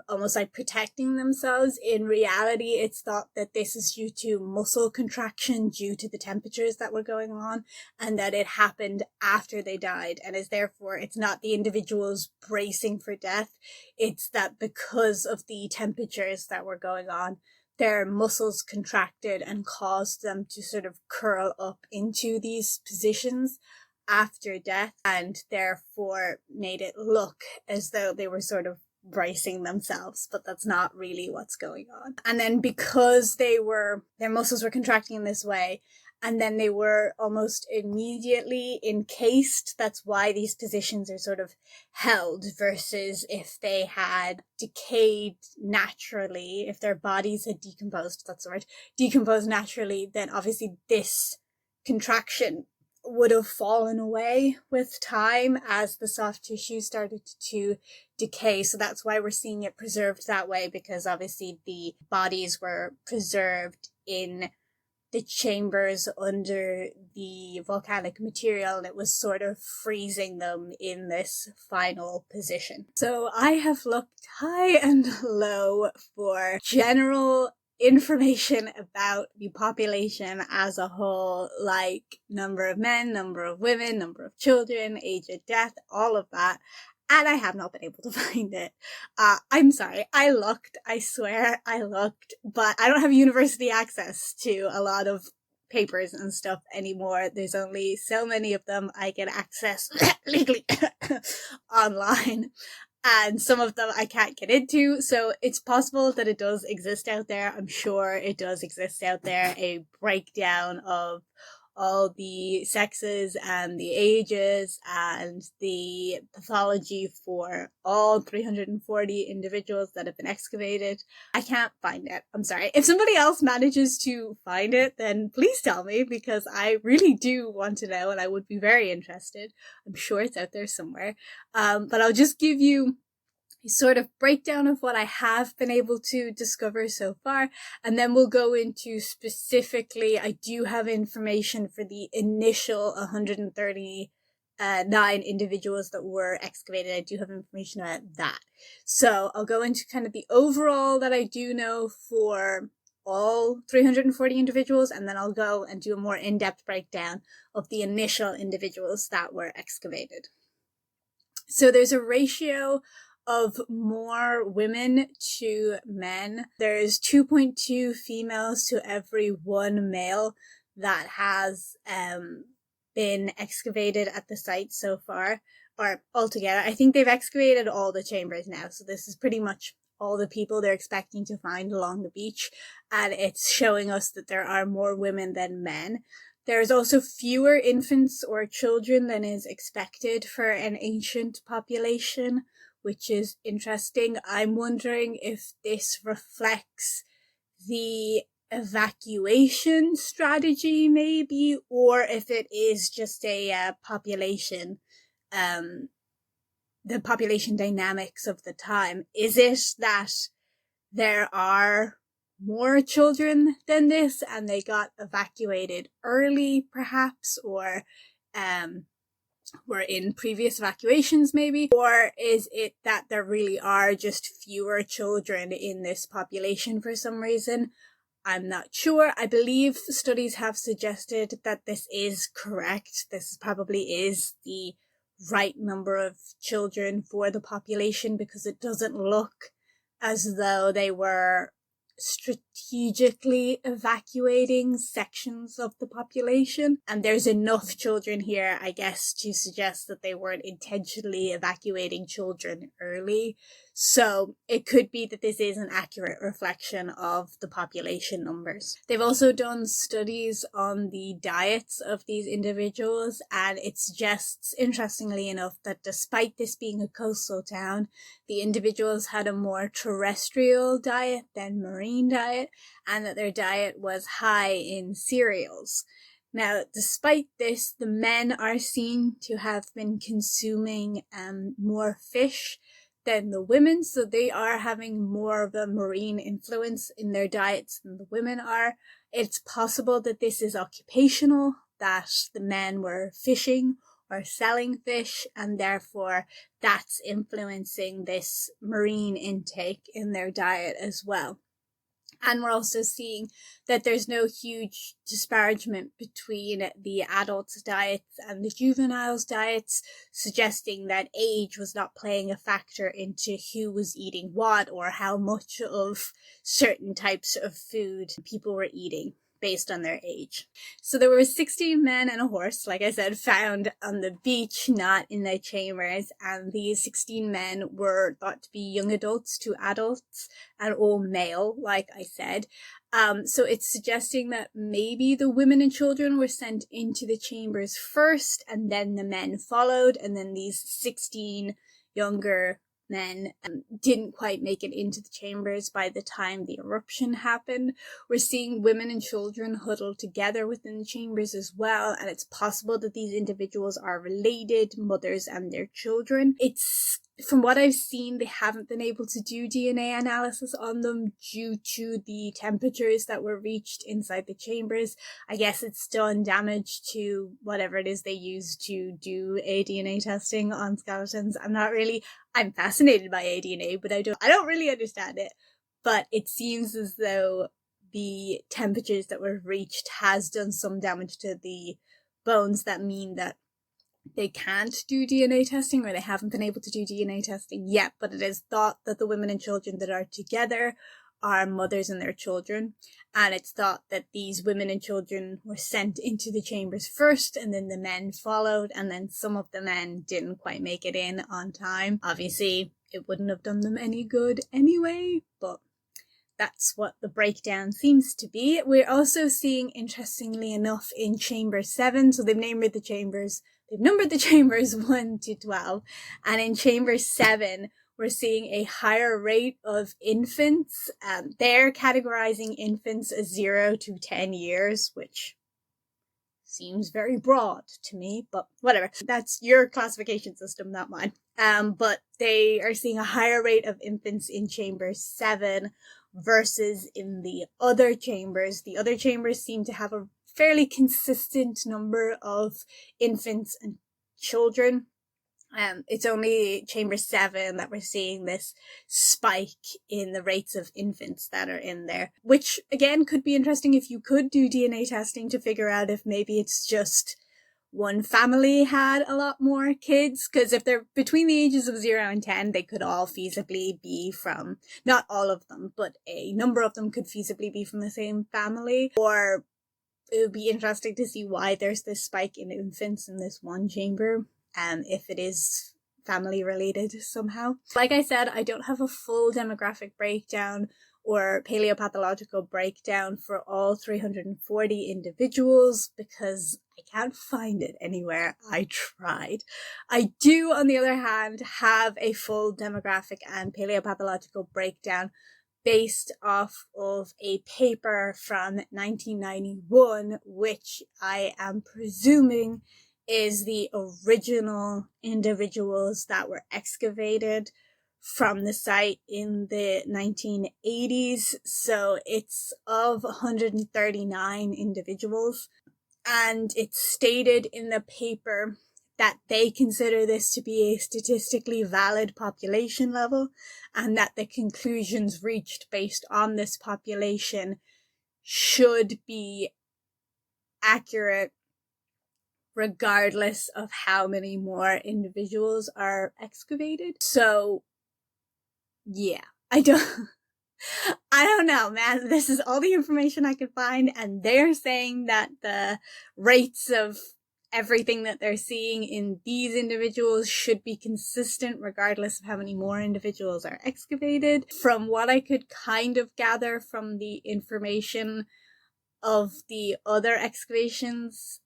S1: almost like protecting themselves. In reality, it's thought that this is due to muscle contraction due to the temperatures that were going on, and that it happened after they died, and is therefore it's not the individuals bracing for death, it's that because of the temperatures that were going on, their muscles contracted and caused them to sort of curl up into these positions after death, and therefore made it look as though they were sort of bracing themselves, but that's not really what's going on. And then because their muscles were contracting in this way, and then they were almost immediately encased, that's why these positions are sort of held, versus if they had decayed naturally, if their bodies had decomposed, that's the word, decomposed naturally, then obviously this contraction would have fallen away with time as the soft tissue started to decay. So that's why we're seeing it preserved that way, because obviously the bodies were preserved in the chambers under the volcanic material, and it was sort of freezing them in this final position. So I have looked high and low for general information about the population as a whole, like number of men, number of women, number of children, age of death, all of that, and I have not been able to find it. I'm sorry, I looked, I swear I looked, but I don't have university access to a lot of papers and stuff anymore. There's only so many of them I can access legally online, and some of them I can't get into, so it's possible that it does exist out there. I'm sure it does exist out there, a breakdown of all the sexes and the ages and the pathology for all 340 individuals that have been excavated. I can't find it. I'm sorry. If somebody else manages to find it, then please tell me, because I really do want to know and I would be very interested. I'm sure it's out there somewhere. But I'll just give you a sort of breakdown of what I have been able to discover so far, and then we'll go into specifically, I do have information for the initial 139 individuals that were excavated. I do have information about that. So I'll go into kind of the overall that I do know for all 340 individuals, and then I'll go and do a more in-depth breakdown of the initial individuals that were excavated. So there's a ratio of more women to men. There's 2.2 females to every 1 male that has been excavated at the site so far, or altogether. I think they've excavated all the chambers now, so this is pretty much all the people they're expecting to find along the beach, and it's showing us that there are more women than men. There's also fewer infants or children than is expected for an ancient population, which is interesting. I'm wondering if this reflects the evacuation strategy maybe, or if it is just a population, the population dynamics of the time. Is it that there are more children than this and they got evacuated early perhaps, or were in previous evacuations maybe? Or is it that there really are just fewer children in this population for some reason? I'm not sure. I believe studies have suggested that this is correct. This probably is the right number of children for the population, because it doesn't look as though they were strategically evacuating sections of the population, and there's enough children here, I guess, to suggest that they weren't intentionally evacuating children early. So it could be that this is an accurate reflection of the population numbers. They've also done studies on the diets of these individuals, and it suggests, interestingly enough, that despite this being a coastal town, the individuals had a more terrestrial diet than marine diet, and that their diet was high in cereals. Now, despite this, the men are seen to have been consuming more fish than the women, so they are having more of a marine influence in their diets than the women are. It's possible that this is occupational, that the men were fishing or selling fish, and therefore that's influencing this marine intake in their diet as well. And we're also seeing that there's no huge disparagement between the adults' diets and the juveniles' diets, suggesting that age was not playing a factor into who was eating what or how much of certain types of food people were eating based on their age. So there were 16 men and a horse, like I said, found on the beach, not in their chambers, and these 16 men were thought to be young adults to adults and all male, like I said. So it's suggesting that maybe the women and children were sent into the chambers first, and then the men followed, and then these 16 younger men didn't quite make it into the chambers by the time the eruption happened. We're seeing women and children huddled together within the chambers as well, and it's possible that these individuals are related, mothers and their children. It's, from what I've seen, they haven't been able to do DNA analysis on them due to the temperatures that were reached inside the chambers. I guess it's done damage to whatever it is they use to do a DNA testing on skeletons. I'm fascinated by DNA, but I don't really understand it. But it seems as though the temperatures that were reached has done some damage to the bones that mean that they can't do DNA testing, or they haven't been able to do DNA testing yet, but it is thought that the women and children that are together are mothers and their children, and it's thought that these women and children were sent into the chambers first, and then the men followed, and then some of the men didn't quite make it in on time. Obviously, it wouldn't have done them any good anyway, but that's what the breakdown seems to be. We're also seeing, interestingly enough, in Chamber 7, so they've numbered the chambers 1 to 12, and in Chamber 7, we're seeing a higher rate of infants. They're categorizing infants as 0 to 10 years, which seems very broad to me, but whatever. That's your classification system, not mine. but they are seeing a higher rate of infants in chamber 7 versus in the other chambers. The other chambers seem to have a fairly consistent number of infants and children. It's only chamber 7 that we're seeing this spike in the rates of infants that are in there, which again could be interesting if you could do DNA testing to figure out if maybe it's just one family had a lot more kids, because if they're between the ages of 0 and 10, they could all feasibly be from, not all of them, but a number of them could feasibly be from the same family. Or it would be interesting to see why there's this spike in infants in this one chamber, if it is family related somehow. Like I said, I don't have a full demographic breakdown or paleopathological breakdown for all 340 individuals because I can't find it anywhere. I tried. I do, on the other hand, have a full demographic and paleopathological breakdown based off of a paper from 1991, which I am presuming is the original individuals that were excavated from the site in the 1980s. So it's of 139 individuals. And it's stated in the paper that they consider this to be a statistically valid population level, and that the conclusions reached based on this population should be accurate regardless of how many more individuals are excavated. So, yeah, I don't know, man. This is all the information I could find, and they're saying that the rates of everything that they're seeing in these individuals should be consistent regardless of how many more individuals are excavated. From what I could kind of gather from the information of the other excavations,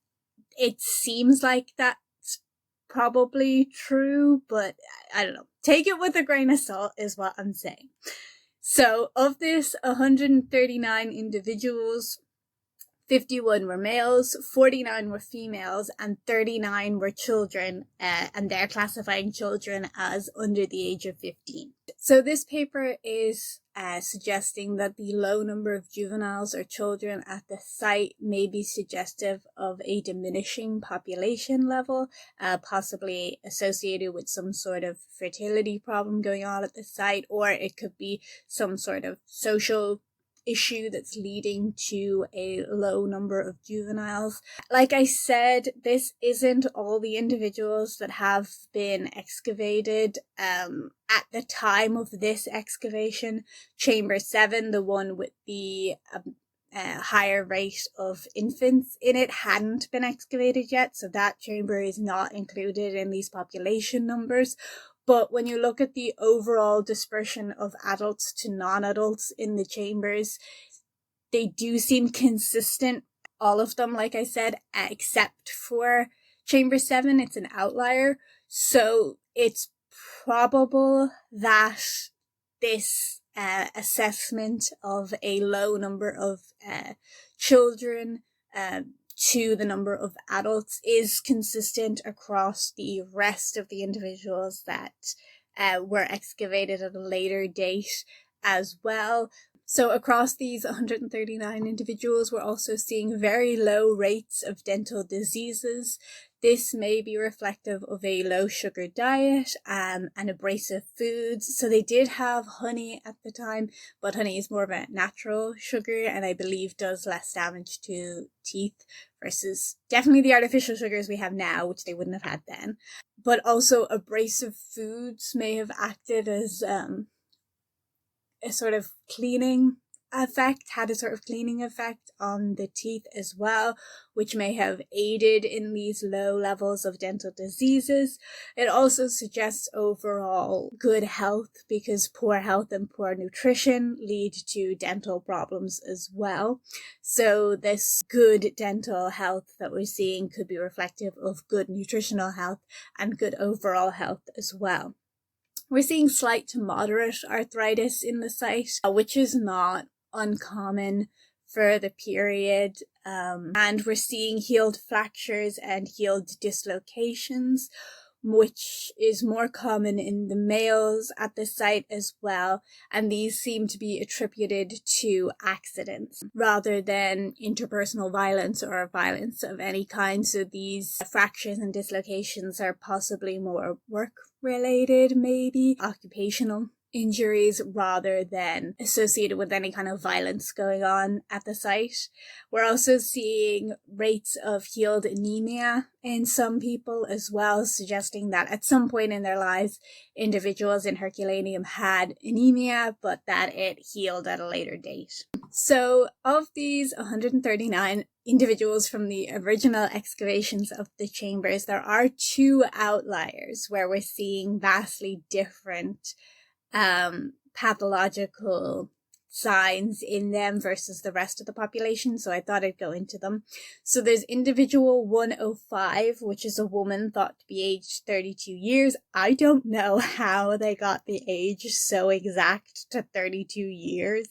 S1: it seems like that's probably true, but I don't know. Take it with a grain of salt is what I'm saying. So of this 139 individuals, 51 were males, 49 were females, and 39 were children, and they're classifying children as under the age of 15. So this paper is suggesting that the low number of juveniles or children at the site may be suggestive of a diminishing population level, possibly associated with some sort of fertility problem going on at the site, or it could be some sort of social issue that's leading to a low number of juveniles. Like I said, this isn't all the individuals that have been excavated. At the time of this excavation, chamber 7, the one with the higher rate of infants in it, hadn't been excavated yet, so that chamber is not included in these population numbers. But when you look at the overall dispersion of adults to non-adults in the chambers, they do seem consistent. All of them, like I said, except for chamber 7, it's an outlier. So it's probable that this assessment of a low number of children to the number of adults is consistent across the rest of the individuals that were excavated at a later date as well. So across these 139 individuals, we're also seeing very low rates of dental diseases. This may be reflective of a low sugar diet and abrasive foods. So they did have honey at the time, but honey is more of a natural sugar and I believe does less damage to teeth versus definitely the artificial sugars we have now, which they wouldn't have had then. But also abrasive foods may have acted as a sort of cleaning effect, had a sort of cleaning effect on the teeth as well, which may have aided in these low levels of dental diseases. It also suggests overall good health, because poor health and poor nutrition lead to dental problems as well. So this good dental health that we're seeing could be reflective of good nutritional health and good overall health as well. We're seeing slight to moderate arthritis in the site, which is not uncommon for the period. And we're seeing healed fractures and healed dislocations, which is more common in the males at the site as well, and these seem to be attributed to accidents rather than interpersonal violence or violence of any kind. So these fractures and dislocations are possibly more work-related, maybe occupational injuries, rather than associated with any kind of violence going on at the site. We're also seeing rates of healed anemia in some people as well, suggesting that at some point in their lives, individuals in Herculaneum had anemia, but that it healed at a later date. So of these 139 individuals from the original excavations of the chambers, there are two outliers where we're seeing vastly different pathological signs in them versus the rest of the population, so I thought I'd go into them. So there's individual 105, which is a woman thought to be aged 32 years. I don't know how they got the age so exact to 32 years.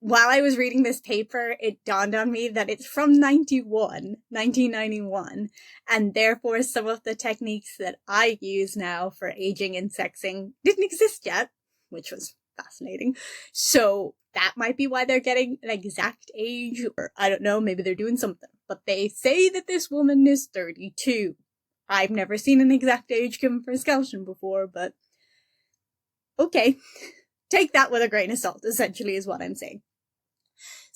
S1: While I was reading this paper, it dawned on me that it's from 1991, and therefore some of the techniques that I use now for aging and sexing didn't exist yet, which was fascinating. So that might be why they're getting an exact age, or I don't know, maybe they're doing something. But they say that this woman is 32. I've never seen an exact age given for a skeleton before, but okay. Take that with a grain of salt, essentially, is what I'm saying.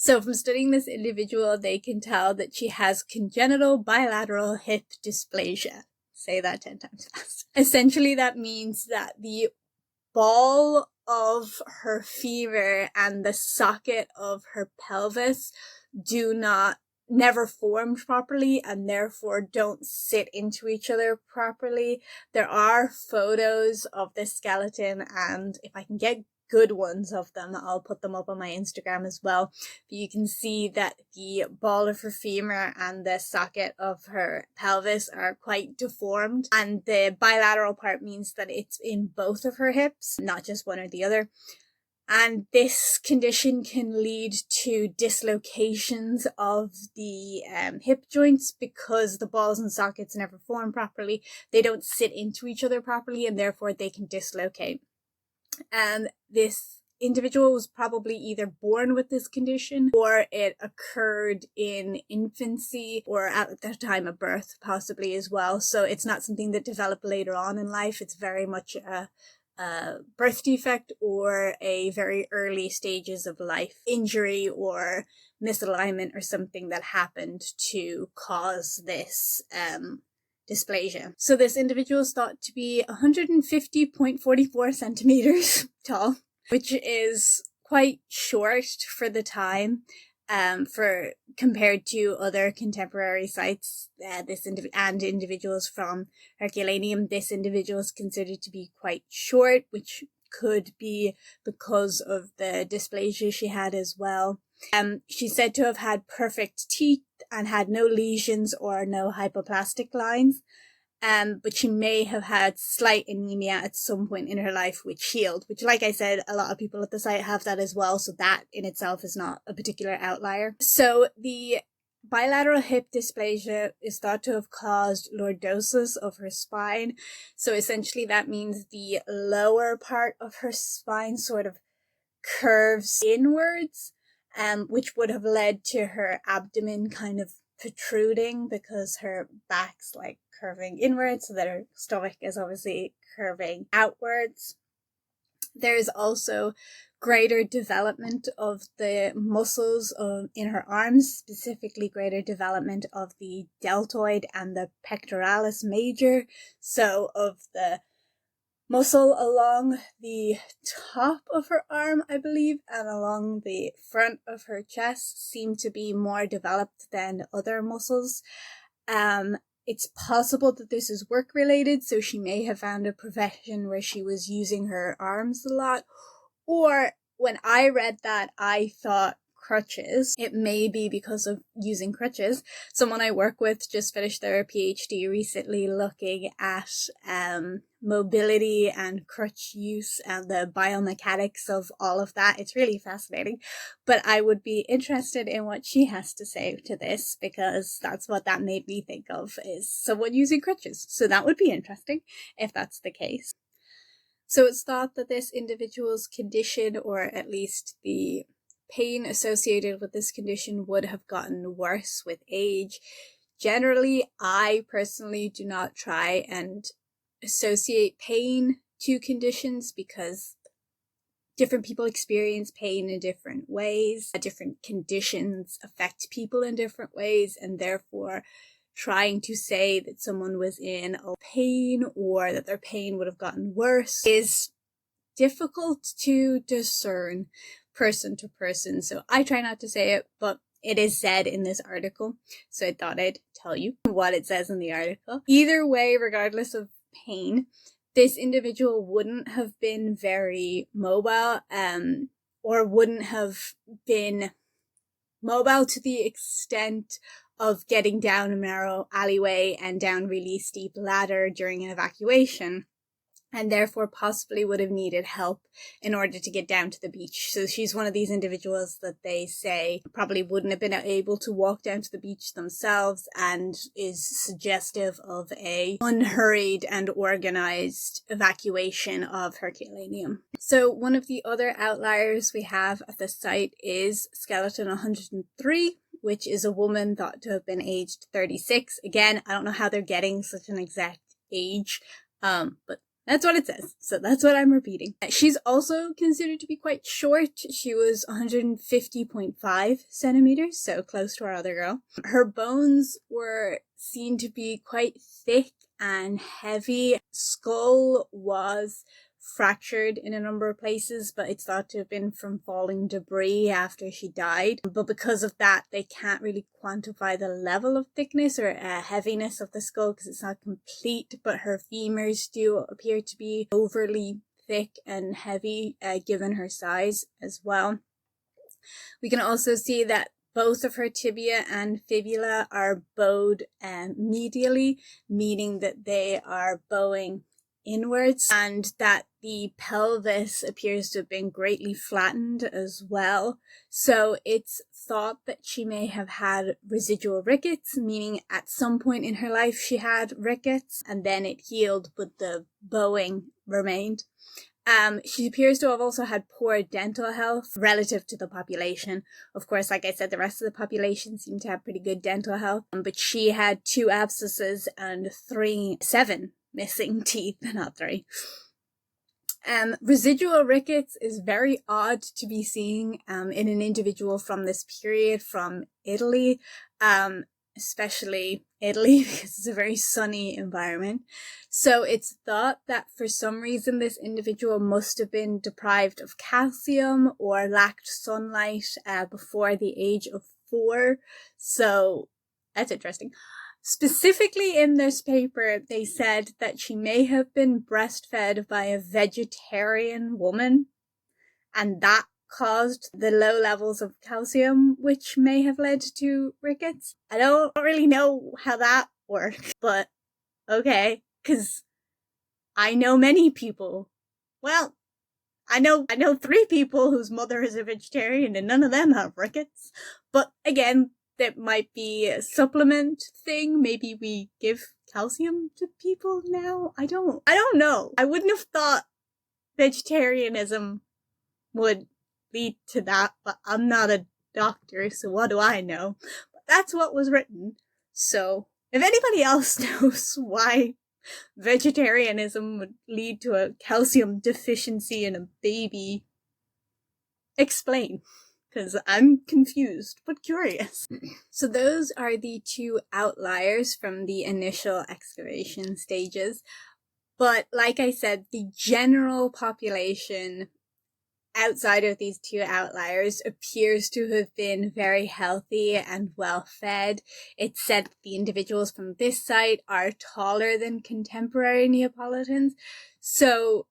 S1: So from studying this individual, they can tell that she has congenital bilateral hip dysplasia. Say that 10 times fast. Essentially, that means that the ball of her femur and the socket of her pelvis never formed properly and therefore don't sit into each other properly. There are photos of this skeleton, and if I can get good ones of them, I'll put them up on my Instagram as well. But you can see that the ball of her femur and the socket of her pelvis are quite deformed, and the bilateral part means that it's in both of her hips, not just one or the other. And this condition can lead to dislocations of the hip joints because the balls and sockets never form properly. They don't sit into each other properly, and therefore they can dislocate. And this individual was probably either born with this condition or it occurred in infancy or at the time of birth, possibly as well. So it's not something that developed later on in life. It's very much a birth defect or a very early stages of life injury or misalignment or something that happened to cause this dysplasia. So this individual is thought to be 150.44 centimeters tall, which is quite short for the time, for compared to other contemporary sites. Individuals from Herculaneum, this individual is considered to be quite short, which could be because of the dysplasia she had as well. She's said to have had perfect teeth and had no lesions or no hypoplastic lines. But she may have had slight anemia at some point in her life, which healed, which, like I said, a lot of people at the site have that as well. So that in itself is not a particular outlier. So the bilateral hip dysplasia is thought to have caused lordosis of her spine. So essentially that means the lower part of her spine sort of curves inwards, which would have led to her abdomen kind of protruding because her back's like curving inwards, so that her stomach is obviously curving outwards. There's also greater development of the muscles in her arms, specifically greater development of the deltoid and the pectoralis major, so of the muscle along the top of her arm, I believe, and along the front of her chest seem to be more developed than other muscles. It's possible that this is work-related, so she may have found a profession where she was using her arms a lot. Or when I read that, I thought crutches. It may be because of using crutches. Someone I work with just finished their PhD recently looking at mobility and crutch use and the biomechanics of all of that. It's really fascinating, but I would be interested in what she has to say to this, because that's what that made me think of, is someone using crutches. So that would be interesting if that's the case. So it's thought that this individual's condition, or at least the pain associated with this condition, would have gotten worse with age. Generally, I personally do not try and associate pain to conditions, because different people experience pain in different ways. Different conditions affect people in different ways, and therefore trying to say that someone was in pain or that their pain would have gotten worse is difficult to discern person to person. So I try not to say it, but it is said in this article, so I thought I'd tell you what it says in the article. Either way, regardless of pain, this individual wouldn't have been very mobile, or wouldn't have been mobile to the extent of getting down a narrow alleyway and down really steep ladder during an evacuation, and therefore possibly would have needed help in order to get down to the beach. So she's one of these individuals that they say probably wouldn't have been able to walk down to the beach themselves, and is suggestive of a unhurried and organized evacuation of Herculaneum. So one of the other outliers we have at the site is skeleton 103, which is a woman thought to have been aged 36. Again, I don't know how they're getting such an exact age, but that's what it says, so that's what I'm repeating. She's also considered to be quite short. She was 150.5 centimeters, so close to our other girl. Her bones were seen to be quite thick and heavy. Skull was fractured in a number of places, but it's thought to have been from falling debris after she died. But because of that, they can't really quantify the level of thickness or heaviness of the skull, because it's not complete, but her femurs do appear to be overly thick and heavy given her size as well. We can also see that both of her tibia and fibula are bowed medially, meaning that they are bowing inwards, and that the pelvis appears to have been greatly flattened as well. So it's thought that she may have had residual rickets, meaning at some point in her life she had rickets and then it healed but the bowing remained. She appears to have also had poor dental health relative to the population. Of course, like I said, the rest of the population seemed to have pretty good dental health, but she had 2 abscesses and 7 missing teeth, not 3. Residual rickets is very odd to be seeing in an individual from this period, from Italy, especially Italy, because it's a very sunny environment. So it's thought that for some reason this individual must have been deprived of calcium or lacked sunlight before the age of 4. So that's interesting. Specifically in this paper, they said that she may have been breastfed by a vegetarian woman, and that caused the low levels of calcium, which may have led to rickets. I don't really know how that works, but okay, because I know many people. Well, I know 3 people whose mother is a vegetarian and none of them have rickets. But again, that might be a supplement thing. Maybe we give calcium to people now. I don't know. I wouldn't have thought vegetarianism would lead to that, but I'm not a doctor, so what do I know? But that's what was written. So if anybody else knows why vegetarianism would lead to a calcium deficiency in a baby, explain. Because I'm confused, but curious. So those are the 2 outliers from the initial excavation stages. But like I said, the general population outside of these 2 outliers appears to have been very healthy and well fed. It's said that the individuals from this site are taller than contemporary Neapolitans. So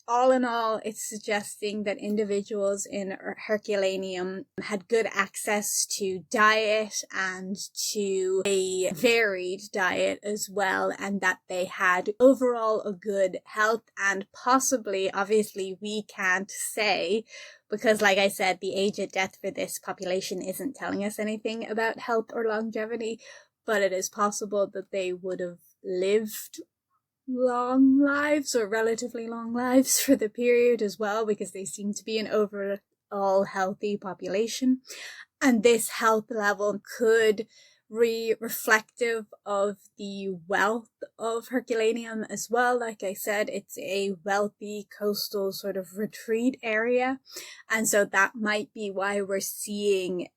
S1: all in all, it's suggesting that individuals in Herculaneum had good access to diet and to a varied diet as well, and that they had overall a good health, and possibly, obviously, we can't say, because like I said, the age of death for this population isn't telling us anything about health or longevity, but it is possible that they would have lived long lives or relatively long lives for the period as well, because they seem to be an overall healthy population. And this health level could be reflective of the wealth of Herculaneum as well. Like I said, it's a wealthy coastal sort of retreat area. And so that might be why we're seeing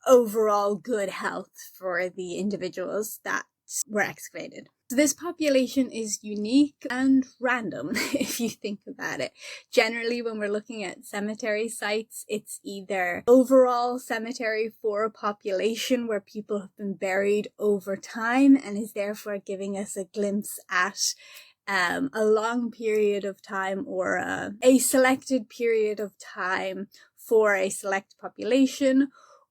S1: overall good health for the individuals that were excavated. So this population is unique and random, if you think about it. Generally, when we're looking at cemetery sites, it's either overall cemetery for a population where people have been buried over time and is therefore giving us a glimpse at a long period of time or a selected period of time for a select population.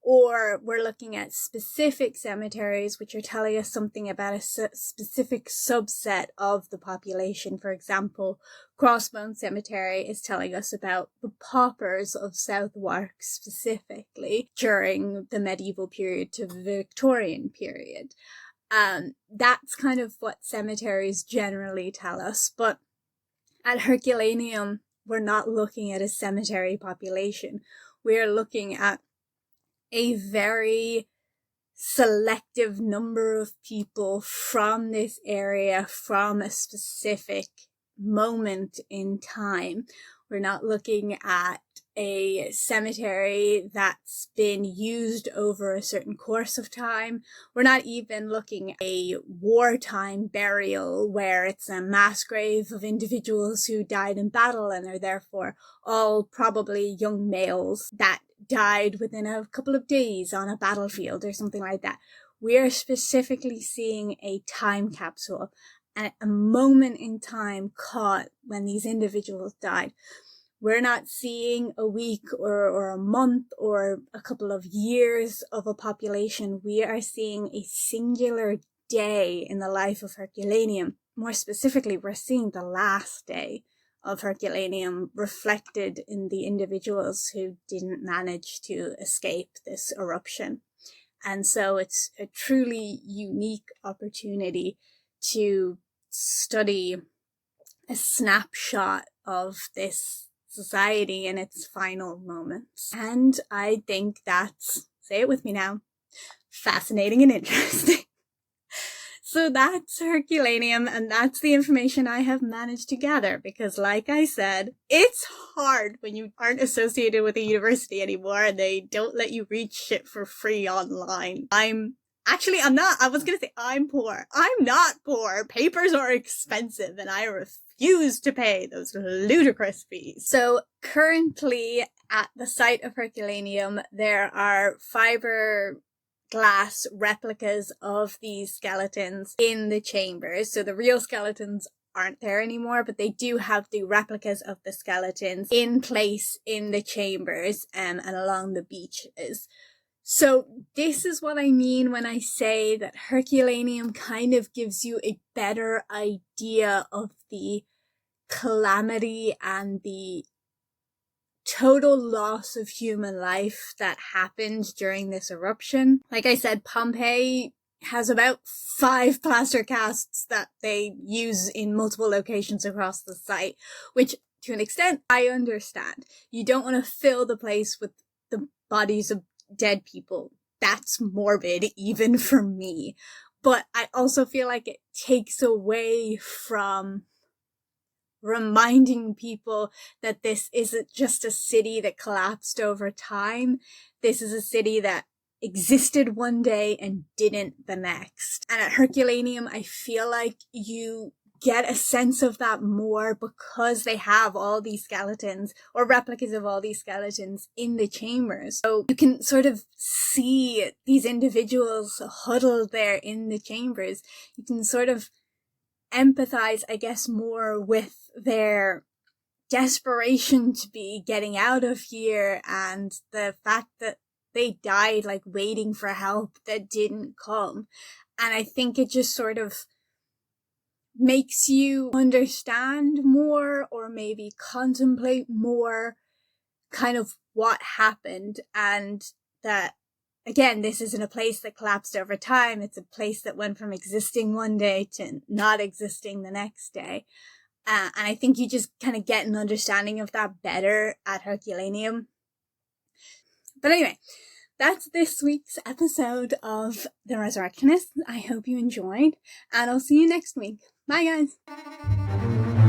S1: Or we're looking at specific cemeteries, which are telling us something about a specific subset of the population. For example, Crossbone Cemetery is telling us about the paupers of Southwark specifically during the medieval period to the Victorian period. That's kind of what cemeteries generally tell us. But at Herculaneum, we're not looking at a cemetery population. We're looking at a very selective number of people from this area, from a specific moment in time. We're not looking at a cemetery that's been used over a certain course of time. We're not even looking at a wartime burial where it's a mass grave of individuals who died in battle and are therefore all probably young males that died within a couple of days on a battlefield or something like that. We're specifically seeing a time capsule and a moment in time caught when these individuals died. We're not seeing a week or a month or a couple of years of a population. We are seeing a singular day in the life of Herculaneum. More specifically, we're seeing the last day of Herculaneum reflected in the individuals who didn't manage to escape this eruption. And so it's a truly unique opportunity to study a snapshot of this society in its final moments. And I think that's, say it with me now, fascinating and interesting. So that's Herculaneum, and that's the information I have managed to gather, because like I said, it's hard when you aren't associated with a university anymore and they don't let you read shit for free online. I'm poor. I'm not poor. Papers are expensive and I refuse to pay those ludicrous fees. So currently at the site of Herculaneum, there are fiberglass replicas of these skeletons in the chambers. So the real skeletons aren't there anymore, but they do have the replicas of the skeletons in place in the chambers and along the beaches. So this is what I mean when I say that Herculaneum kind of gives you a better idea of the calamity and the total loss of human life that happened during this eruption. Like I said, Pompeii has about 5 plaster casts that they use in multiple locations across the site, which to an extent I understand. You don't want to fill the place with the bodies of dead people. That's morbid even for me. But I also feel like it takes away from reminding people that this isn't just a city that collapsed over time. This is a city that existed one day and didn't the next. And at Herculaneum, I feel like you get a sense of that more because they have all these skeletons or replicas of all these skeletons in the chambers. So you can sort of see these individuals huddled there in the chambers. You can sort of empathize, I guess, more with their desperation to be getting out of here, and the fact that they died like waiting for help that didn't come. And I think it just sort of makes you understand more, or maybe contemplate more, kind of what happened, and that, again, this isn't a place that collapsed over time. It's a place that went from existing one day to not existing the next day. And I think you just kind of get an understanding of that better at Herculaneum. But anyway, that's this week's episode of The Resurrectionists. I hope you enjoyed, and I'll see you next week. Bye, guys.